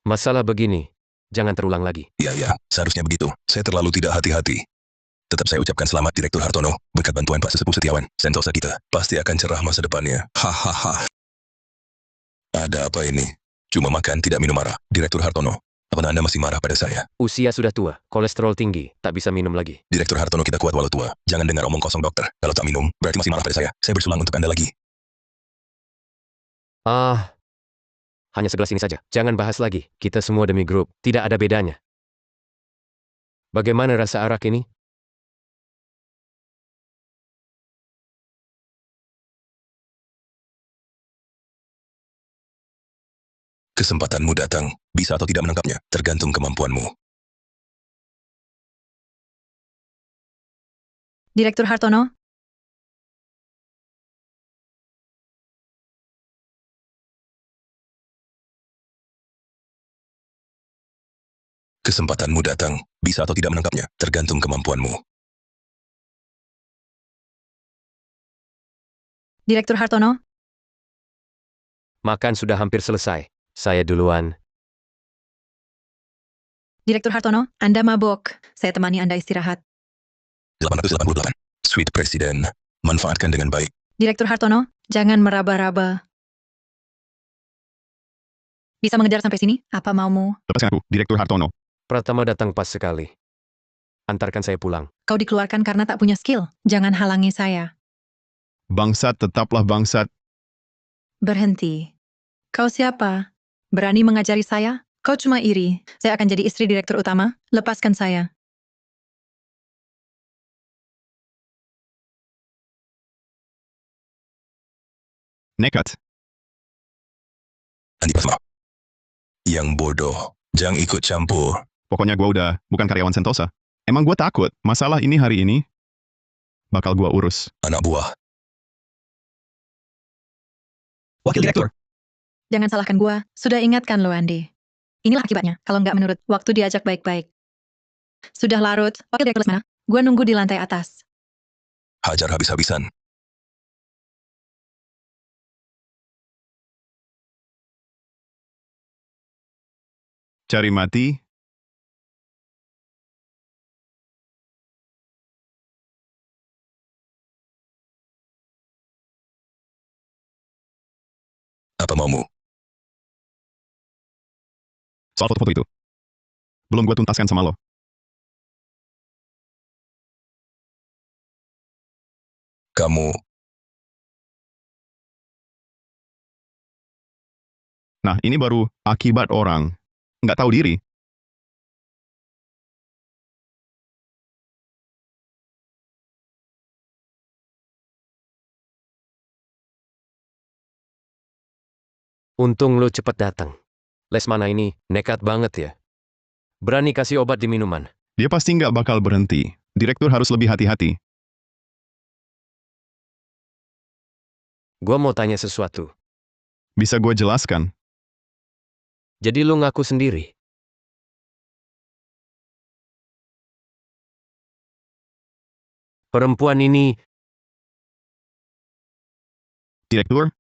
Masalah begini, jangan terulang lagi. Ya, seharusnya begitu. Saya terlalu tidak hati-hati. Tetap saya ucapkan selamat Direktur Hartono. Berkat bantuan Pak Sesepuh Setiawan, Sentosa kita pasti akan cerah masa depannya. Hahaha. Ada apa ini? Cuma makan, tidak minum marah. Direktur Hartono, apa Anda masih marah pada saya? Usia sudah tua, kolesterol tinggi, tak bisa minum lagi. Direktur Hartono kita kuat walau tua. Jangan dengar omong kosong dokter. Kalau tak minum, berarti masih marah pada saya. Saya bersulang untuk Anda lagi. Hanya segelas ini saja. Jangan bahas lagi. Kita semua demi grup. Tidak ada bedanya. Bagaimana rasa arak ini? Kesempatanmu datang, bisa atau tidak menangkapnya, tergantung kemampuanmu. Direktur Hartono, Kesempatanmu datang, bisa atau tidak menangkapnya, tergantung kemampuanmu. Direktur Hartono, Makan sudah hampir selesai. Saya duluan. Direktur Hartono, Anda mabok. Saya temani Anda istirahat. 888. Suite Presiden. Manfaatkan dengan baik. Direktur Hartono, jangan meraba-raba. Bisa mengejar sampai sini? Apa maumu? Lepaskan aku, Direktur Hartono. Pratama datang pas sekali. Antarkan saya pulang. Kau dikeluarkan karena tak punya skill. Jangan halangi saya. Bangsat tetaplah bangsat. Berhenti. Kau siapa? Berani mengajari saya? Kau cuma iri. Saya akan jadi istri direktur utama. Lepaskan saya. Nekat. Andi Pratama. Yang bodoh. Jangan ikut campur. Pokoknya gua udah bukan karyawan Sentosa. Emang gua takut, masalah ini hari ini bakal gua urus. Anak buah. Wakil Direktur. Jangan salahkan gua. Sudah ingatkan lo, Andi. Inilah akibatnya, kalau nggak menurut waktu diajak baik-baik. Sudah larut, wakil direktur mana? Gua nunggu di lantai atas. Hajar habis-habisan. Cari mati. Apa maumu? Soal foto-foto itu. Belum gua tuntaskan sama lo. Kamu. Nah, ini baru akibat orang nggak tahu diri. Untung lo cepat datang. Lesmana ini nekat banget ya. Berani kasih obat di minuman. Dia pasti nggak bakal berhenti. Direktur harus lebih hati-hati. Gua mau tanya sesuatu. Bisa gue jelaskan? Jadi lo ngaku sendiri. Perempuan ini, Direktur,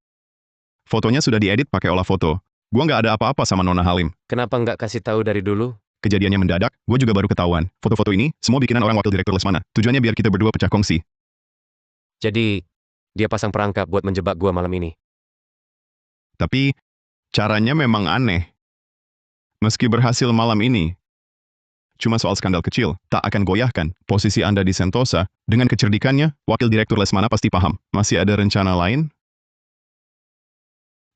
fotonya sudah diedit pakai olah foto. Gua nggak ada apa-apa sama Nona Halim. kenapa nggak kasih tahu dari dulu? Kejadiannya mendadak, gue juga baru ketahuan. Foto-foto ini, semua bikinan orang wakil direktur Lesmana. Tujuannya biar kita berdua pecah kongsi. Jadi, dia pasang perangkap buat menjebak gua malam ini. Tapi, caranya memang aneh. Meski berhasil malam ini, cuma soal skandal kecil, tak akan goyahkan posisi Anda di Sentosa. Dengan kecerdikannya, wakil direktur Lesmana pasti paham. Masih ada rencana lain?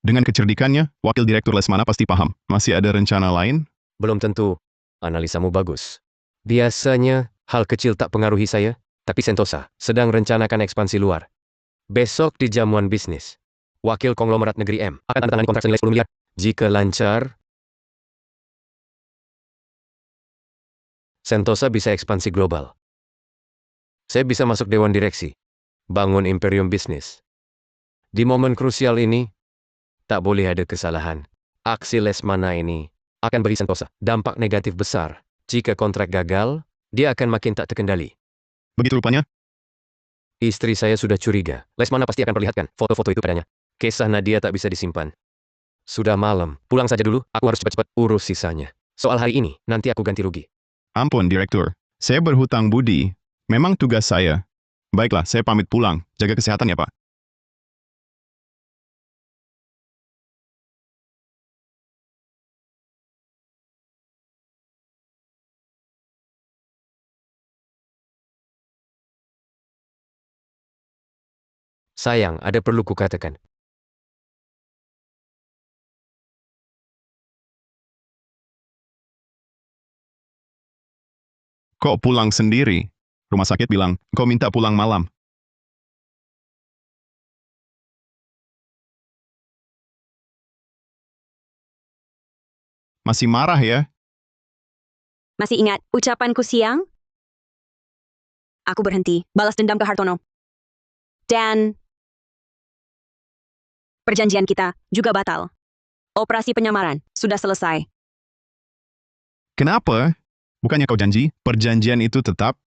Dengan kecerdikannya, wakil direktur Lesmana pasti paham. Masih ada rencana lain? Belum tentu. Analisamu bagus. Biasanya, hal kecil tak pengaruhi saya, tapi Sentosa sedang rencanakan ekspansi luar. Besok di jamuan bisnis, wakil konglomerat negeri M akan tanda tangani kontrak senilai 10 miliar. Jika lancar, Sentosa bisa ekspansi global. Saya bisa masuk dewan direksi, bangun imperium bisnis. Di momen krusial ini, tak boleh ada kesalahan. Aksi Lesmana ini akan beri Sentosa dampak negatif besar. Jika kontrak gagal, dia akan makin tak terkendali. Begitu rupanya? Istri saya sudah curiga. Lesmana pasti akan perlihatkan foto-foto itu padanya. Kisah Nadia tak bisa disimpan. Sudah malam, pulang saja dulu. Aku harus cepat-cepat urus sisanya. Soal hari ini, nanti aku ganti rugi. Ampun, Direktur. Saya berhutang budi. Memang tugas saya. Baiklah, saya pamit pulang. Jaga kesehatan ya, Pak. Sayang, ada perlu kukatakan. Kok pulang sendiri? Rumah sakit bilang, kau minta pulang malam. masih marah ya? Masih ingat ucapanku siang? Aku berhenti, balas dendam ke Hartono. Dan perjanjian kita juga batal. Operasi penyamaran sudah selesai. Kenapa? Bukannya kau janji, perjanjian itu tetap?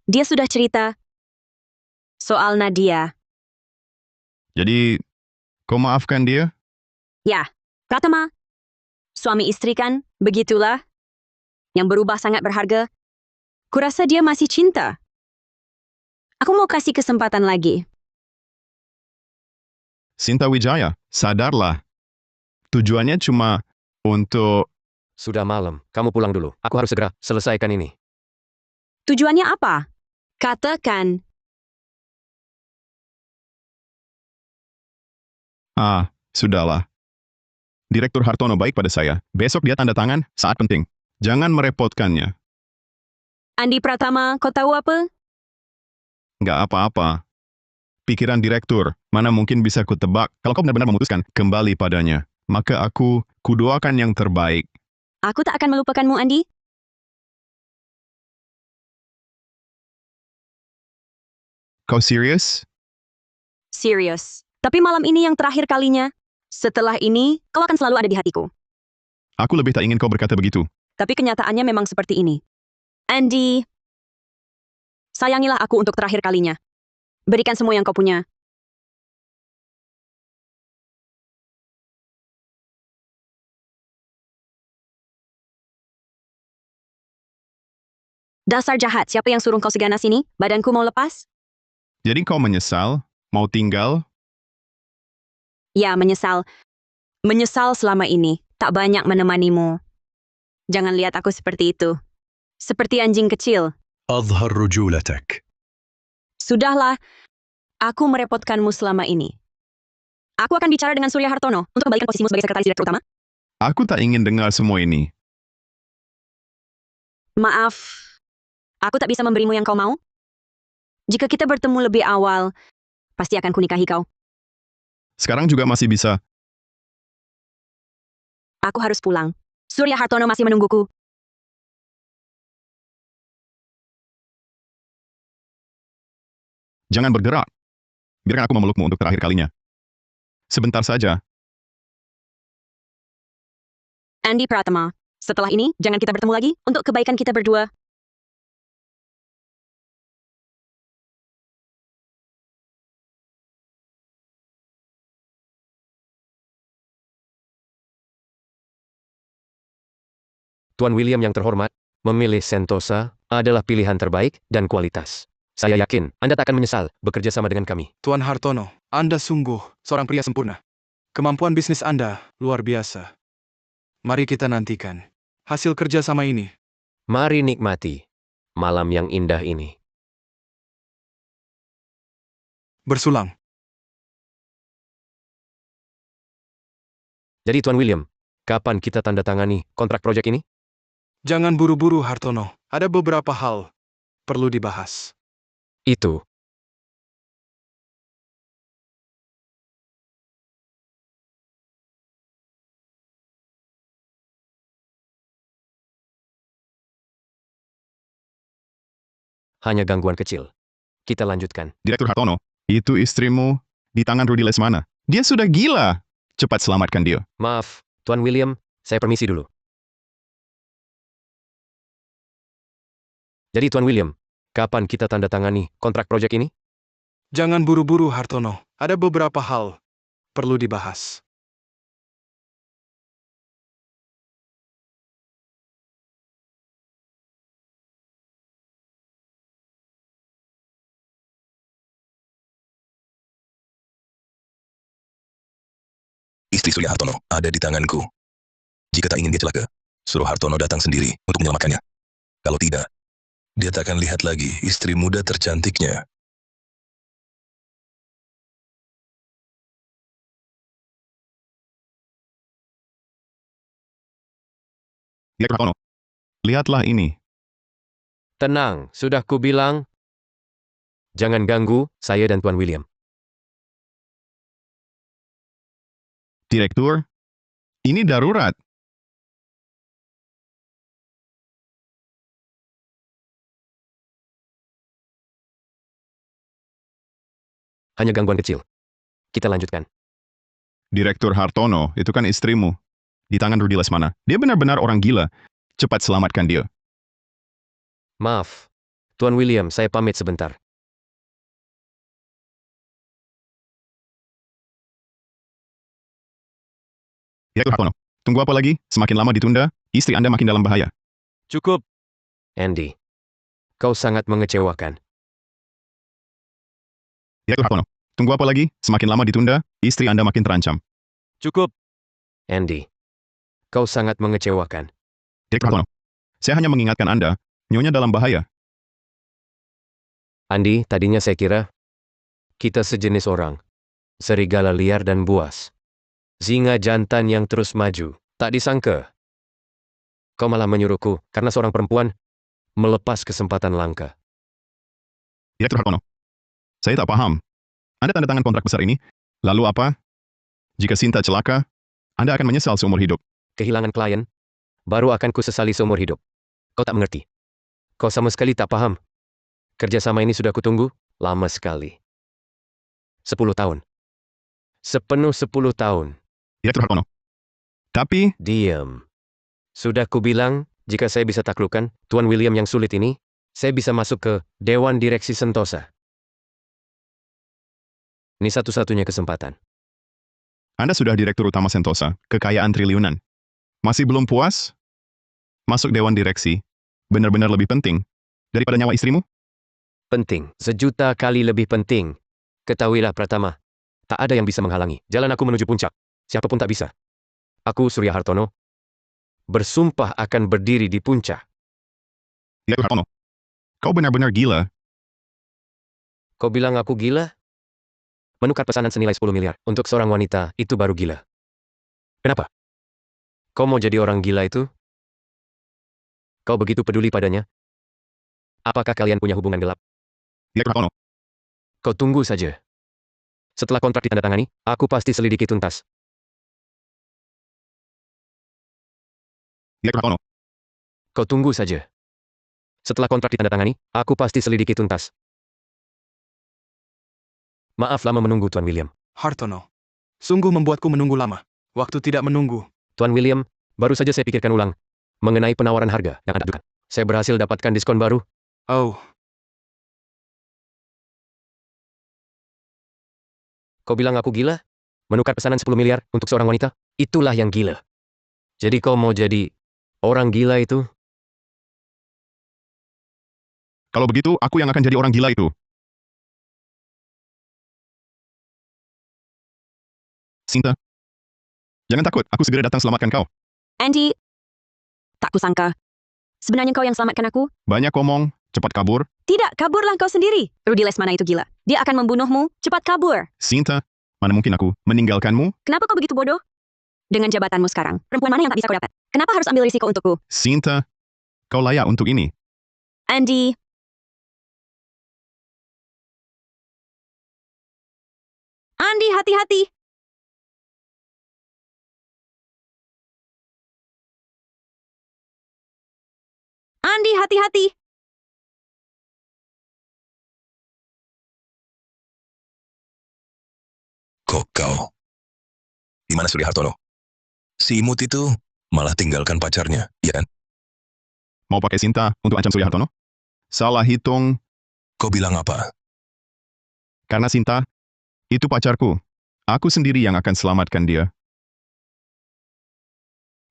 Dia sudah cerita soal Nadia. Jadi, kau maafkan dia? Ya, Pratama. Suami istri kan, begitulah. Yang berubah sangat berharga. Kurasa dia masih cinta. Aku mau kasih kesempatan lagi. Sinta Wijaya, sadarlah. Tujuannya cuma untuk... Sudah malam, kamu pulang dulu. Aku harus segera selesaikan ini. Tujuannya apa? Katakan. Sudahlah. Direktur Hartono baik pada saya. Besok dia tanda tangan saat penting. Jangan merepotkannya. Andi Pratama, kau tahu apa? Nggak apa-apa. Pikiran direktur, mana mungkin bisa kutebak. Kalau kau benar-benar memutuskan kembali padanya, maka kudoakan yang terbaik. Aku tak akan melupakanmu, Andi. Kau serius? Serius. Tapi malam ini yang terakhir kalinya. Setelah ini, kau akan selalu ada di hatiku. Aku lebih tak ingin kau berkata begitu. Tapi kenyataannya memang seperti ini. Andy, sayangilah aku untuk terakhir kalinya. Berikan semua yang kau punya. Dasar jahat, siapa yang suruh kau seganas ini? Badanku mau lepas? Jadi kau menyesal? Mau tinggal? Ya, menyesal. Menyesal selama ini. Tak banyak menemanimu. Jangan lihat aku seperti itu. Seperti anjing kecil. أظهر رجولتك. Sudahlah. Aku merepotkanmu selama ini. Aku akan bicara dengan Surya Hartono untuk kembalikan posisimu sebagai sekretaris direktur utama. Aku tak ingin dengar semua ini. Maaf. Aku tak bisa memberimu yang kau mau. Jika kita bertemu lebih awal, pasti akan kunikahi kau. Sekarang juga masih bisa. Aku harus pulang. Surya Hartono masih menungguku. Jangan bergerak. Biarkan aku memelukmu untuk terakhir kalinya. Sebentar saja. Andi Pratama. Setelah ini, jangan kita bertemu lagi untuk kebaikan kita berdua. Tuan William yang terhormat, memilih Sentosa adalah pilihan terbaik dan kualitas. Saya yakin Anda tak akan menyesal bekerja sama dengan kami. Tuan Hartono, Anda sungguh seorang pria sempurna. Kemampuan bisnis Anda luar biasa. Mari kita nantikan hasil kerja sama ini. Mari nikmati malam yang indah ini. Bersulang. Jadi Tuan William, kapan kita tanda tangani kontrak proyek ini? Jangan buru-buru, Hartono. Ada beberapa hal perlu dibahas. Itu. Hanya gangguan kecil. Kita lanjutkan. Direktur Hartono, itu istrimu di tangan Rudy Lesmana. Dia sudah gila. Cepat selamatkan dia. Maaf, Tuan William, saya permisi dulu. Jadi Tuan William, kapan kita tanda tangani kontrak proyek ini? Jangan buru-buru, Hartono. Ada beberapa hal perlu dibahas. Istri Surya Hartono ada di tanganku. Jika tak ingin dia celaka, suruh Hartono datang sendiri untuk menyelamatkannya. Kalau tidak, dia tak akan lihat lagi istri muda tercantiknya. Direktur Hartono, lihatlah ini. Tenang, sudah kubilang. Jangan ganggu saya dan Tuan William. Direktur, Ini darurat. Hanya gangguan kecil. Kita lanjutkan. Direktur Hartono, itu kan istrimu. Di tangan Rudy Lesmana. Dia benar-benar orang gila. Cepat selamatkan dia. Maaf. Tuan William, saya pamit sebentar. Direktur Hartono, tunggu apa lagi? Semakin lama ditunda, istri Anda makin dalam bahaya. Cukup. Andy, kau sangat mengecewakan. Direktur Hartono, tunggu apa lagi? Semakin lama ditunda, istri Anda makin terancam. Cukup. Andy, kau sangat mengecewakan. Direktur Hartono, saya hanya mengingatkan Anda, Nyonya dalam bahaya. Andy, tadinya saya kira kita sejenis orang. Serigala liar dan buas. Singa jantan yang terus maju. Tak disangka. Kau malah menyuruhku, karena seorang perempuan, melepas kesempatan langka. Direktur Hartono, saya tak paham. Anda tanda tangan kontrak besar ini, lalu apa? Jika Sinta celaka, Anda akan menyesal seumur hidup. Kehilangan klien, baru akan kusesali seumur hidup. Kau tak mengerti. Kau sama sekali tak paham. Kerjasama ini sudah kutunggu, lama sekali. 10 tahun. Sepenuh 10 tahun. Direktur Hartono. Tapi... Diam. Sudah kubilang, jika saya bisa taklukkan Tuan William yang sulit ini, saya bisa masuk ke Dewan Direksi Sentosa. Ini satu-satunya kesempatan. Anda sudah Direktur Utama Sentosa, kekayaan triliunan. Masih belum puas? Masuk Dewan Direksi, benar-benar lebih penting daripada nyawa istrimu? Penting. 1.000.000 kali lebih penting. Ketahuilah Pratama, tak ada yang bisa menghalangi jalan aku menuju puncak. Siapapun tak bisa. Aku, Surya Hartono, bersumpah akan berdiri di puncak. Direktur Hartono, kau benar-benar gila. Kau bilang aku gila? Menukar pesanan senilai 10 miliar untuk seorang wanita, itu baru gila. Kenapa? Kau mau jadi orang gila itu? Kau begitu peduli padanya? Apakah kalian punya hubungan gelap? Direktur Hartono. Kau tunggu saja. Setelah kontrak ditandatangani, aku pasti selidiki tuntas. Direktur Hartono. Kau tunggu saja. Setelah kontrak ditandatangani, aku pasti selidiki tuntas. Maaf lama menunggu, Tuan William. Hartono, sungguh membuatku menunggu lama. Waktu tidak menunggu. Tuan William, baru saja saya pikirkan ulang mengenai penawaran harga yang Anda ajukan. Saya berhasil dapatkan diskon baru. Oh, Kau bilang aku gila? Menukar pesanan 10 miliar untuk seorang wanita? Itulah yang gila. Jadi kau mau jadi orang gila itu? Kalau begitu, aku yang akan jadi orang gila itu. Sinta, jangan takut, aku segera datang selamatkan kau. Andy, tak kusangka. Sebenarnya kau yang selamatkan aku? Banyak omong, cepat kabur. Tidak, kaburlah kau sendiri. Rudy Lesmana itu gila. Dia akan membunuhmu. Cepat kabur. Sinta, mana mungkin aku meninggalkanmu? Kenapa kau begitu bodoh? Dengan jabatanmu sekarang, perempuan mana yang tak bisa kau dapat? Kenapa harus ambil risiko untukku? Sinta, kau layak untuk ini. Andy. Andy, hati-hati. Andy, hati-hati. Kau. Di mana Surya Hartono? Si imut itu malah tinggalkan pacarnya, iya kan? Mau pakai Sinta untuk ancam Surya Hartono? Salah hitung. Kau bilang apa? Karena Sinta, itu pacarku. Aku sendiri yang akan selamatkan dia.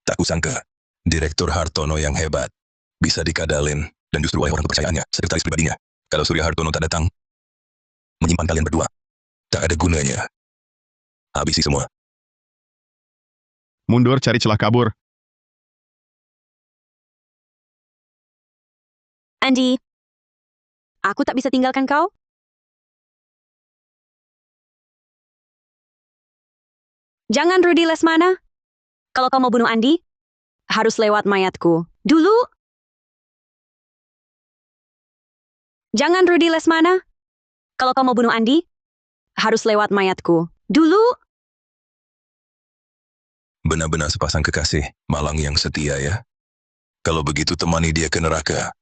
Tak kusangka, Direktur Hartono yang hebat. Bisa dikadalin, dan justru oleh orang kepercayaannya, sekretaris pribadinya. Kalau Surya Hartono tak datang, menyimpan kalian berdua. Tak ada gunanya. Habisi semua. Mundur cari celah kabur. Andy, aku tak bisa tinggalkan kau. Jangan, Rudy Lesmana. Kalau kau mau bunuh Andy, harus lewat mayatku. Dulu. Jangan, Rudy Lesmana. Kalau kau mau bunuh Andy, harus lewat mayatku. Dulu. benar-benar sepasang kekasih, malang yang setia ya. Kalau begitu temani dia ke neraka.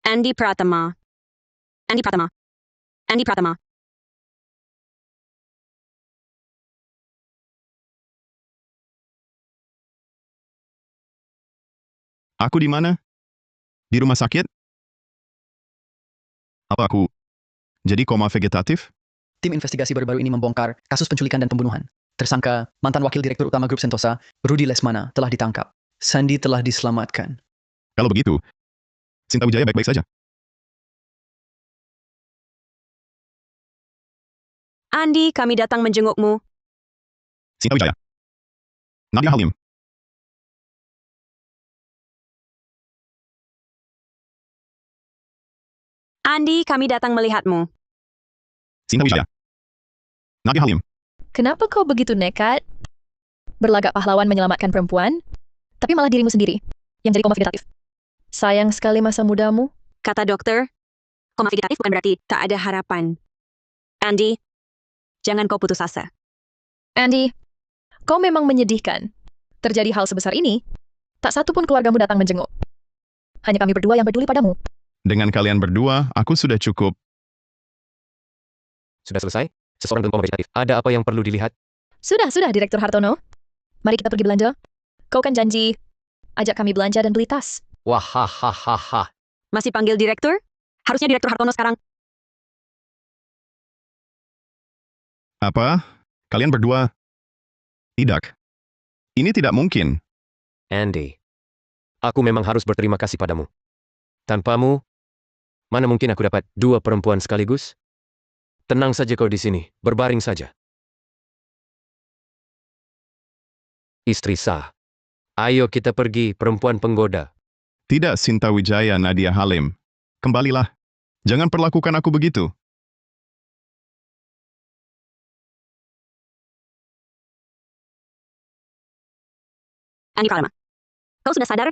Andy Pratama. Andy Pratama. Andy Pratama. Aku di mana? Di rumah sakit? Apa aku jadi koma vegetatif? Tim investigasi baru-baru ini membongkar kasus penculikan dan pembunuhan. Tersangka, mantan wakil direktur utama grup Sentosa, Rudy Lesmana, telah ditangkap. Sandy telah diselamatkan. Kalau begitu, Sinta Wijaya baik-baik saja. Andy, kami datang menjengukmu. Sinta Wijaya. Nadia Halim. Andy, kami datang melihatmu. Sinta Wijaya. Nadia Halim. Kenapa kau begitu nekat? Berlagak pahlawan menyelamatkan perempuan, tapi malah dirimu sendiri yang jadi koma vegetatif. Sayang sekali masa mudamu. Kata dokter, koma vegetatif bukan berarti tak ada harapan. Andy, jangan kau putus asa. Andy, kau memang menyedihkan. Terjadi hal sebesar ini, tak satu pun keluargamu datang menjenguk. Hanya kami berdua yang peduli padamu. Dengan kalian berdua, aku sudah cukup. Sudah selesai? Seseorang dengan koma vegetatif. Ada apa yang perlu dilihat? Sudah, Direktur Hartono. Mari kita pergi belanja. Kau kan janji ajak kami belanja dan beli tas. Wah, hahaha. Masih panggil direktur? Harusnya Direktur Hartono sekarang. Apa? Kalian berdua? Tidak. Ini tidak mungkin. Andy, aku memang harus berterima kasih padamu. Tanpamu, mana mungkin aku dapat dua perempuan sekaligus? Tenang saja kau di sini, berbaring saja. Istri sah. Ayo kita pergi, perempuan penggoda. Tidak, Sinta Wijaya Nadia Halim. Kembalilah. Jangan perlakukan aku begitu. Andy Pratama. Kau sudah sadar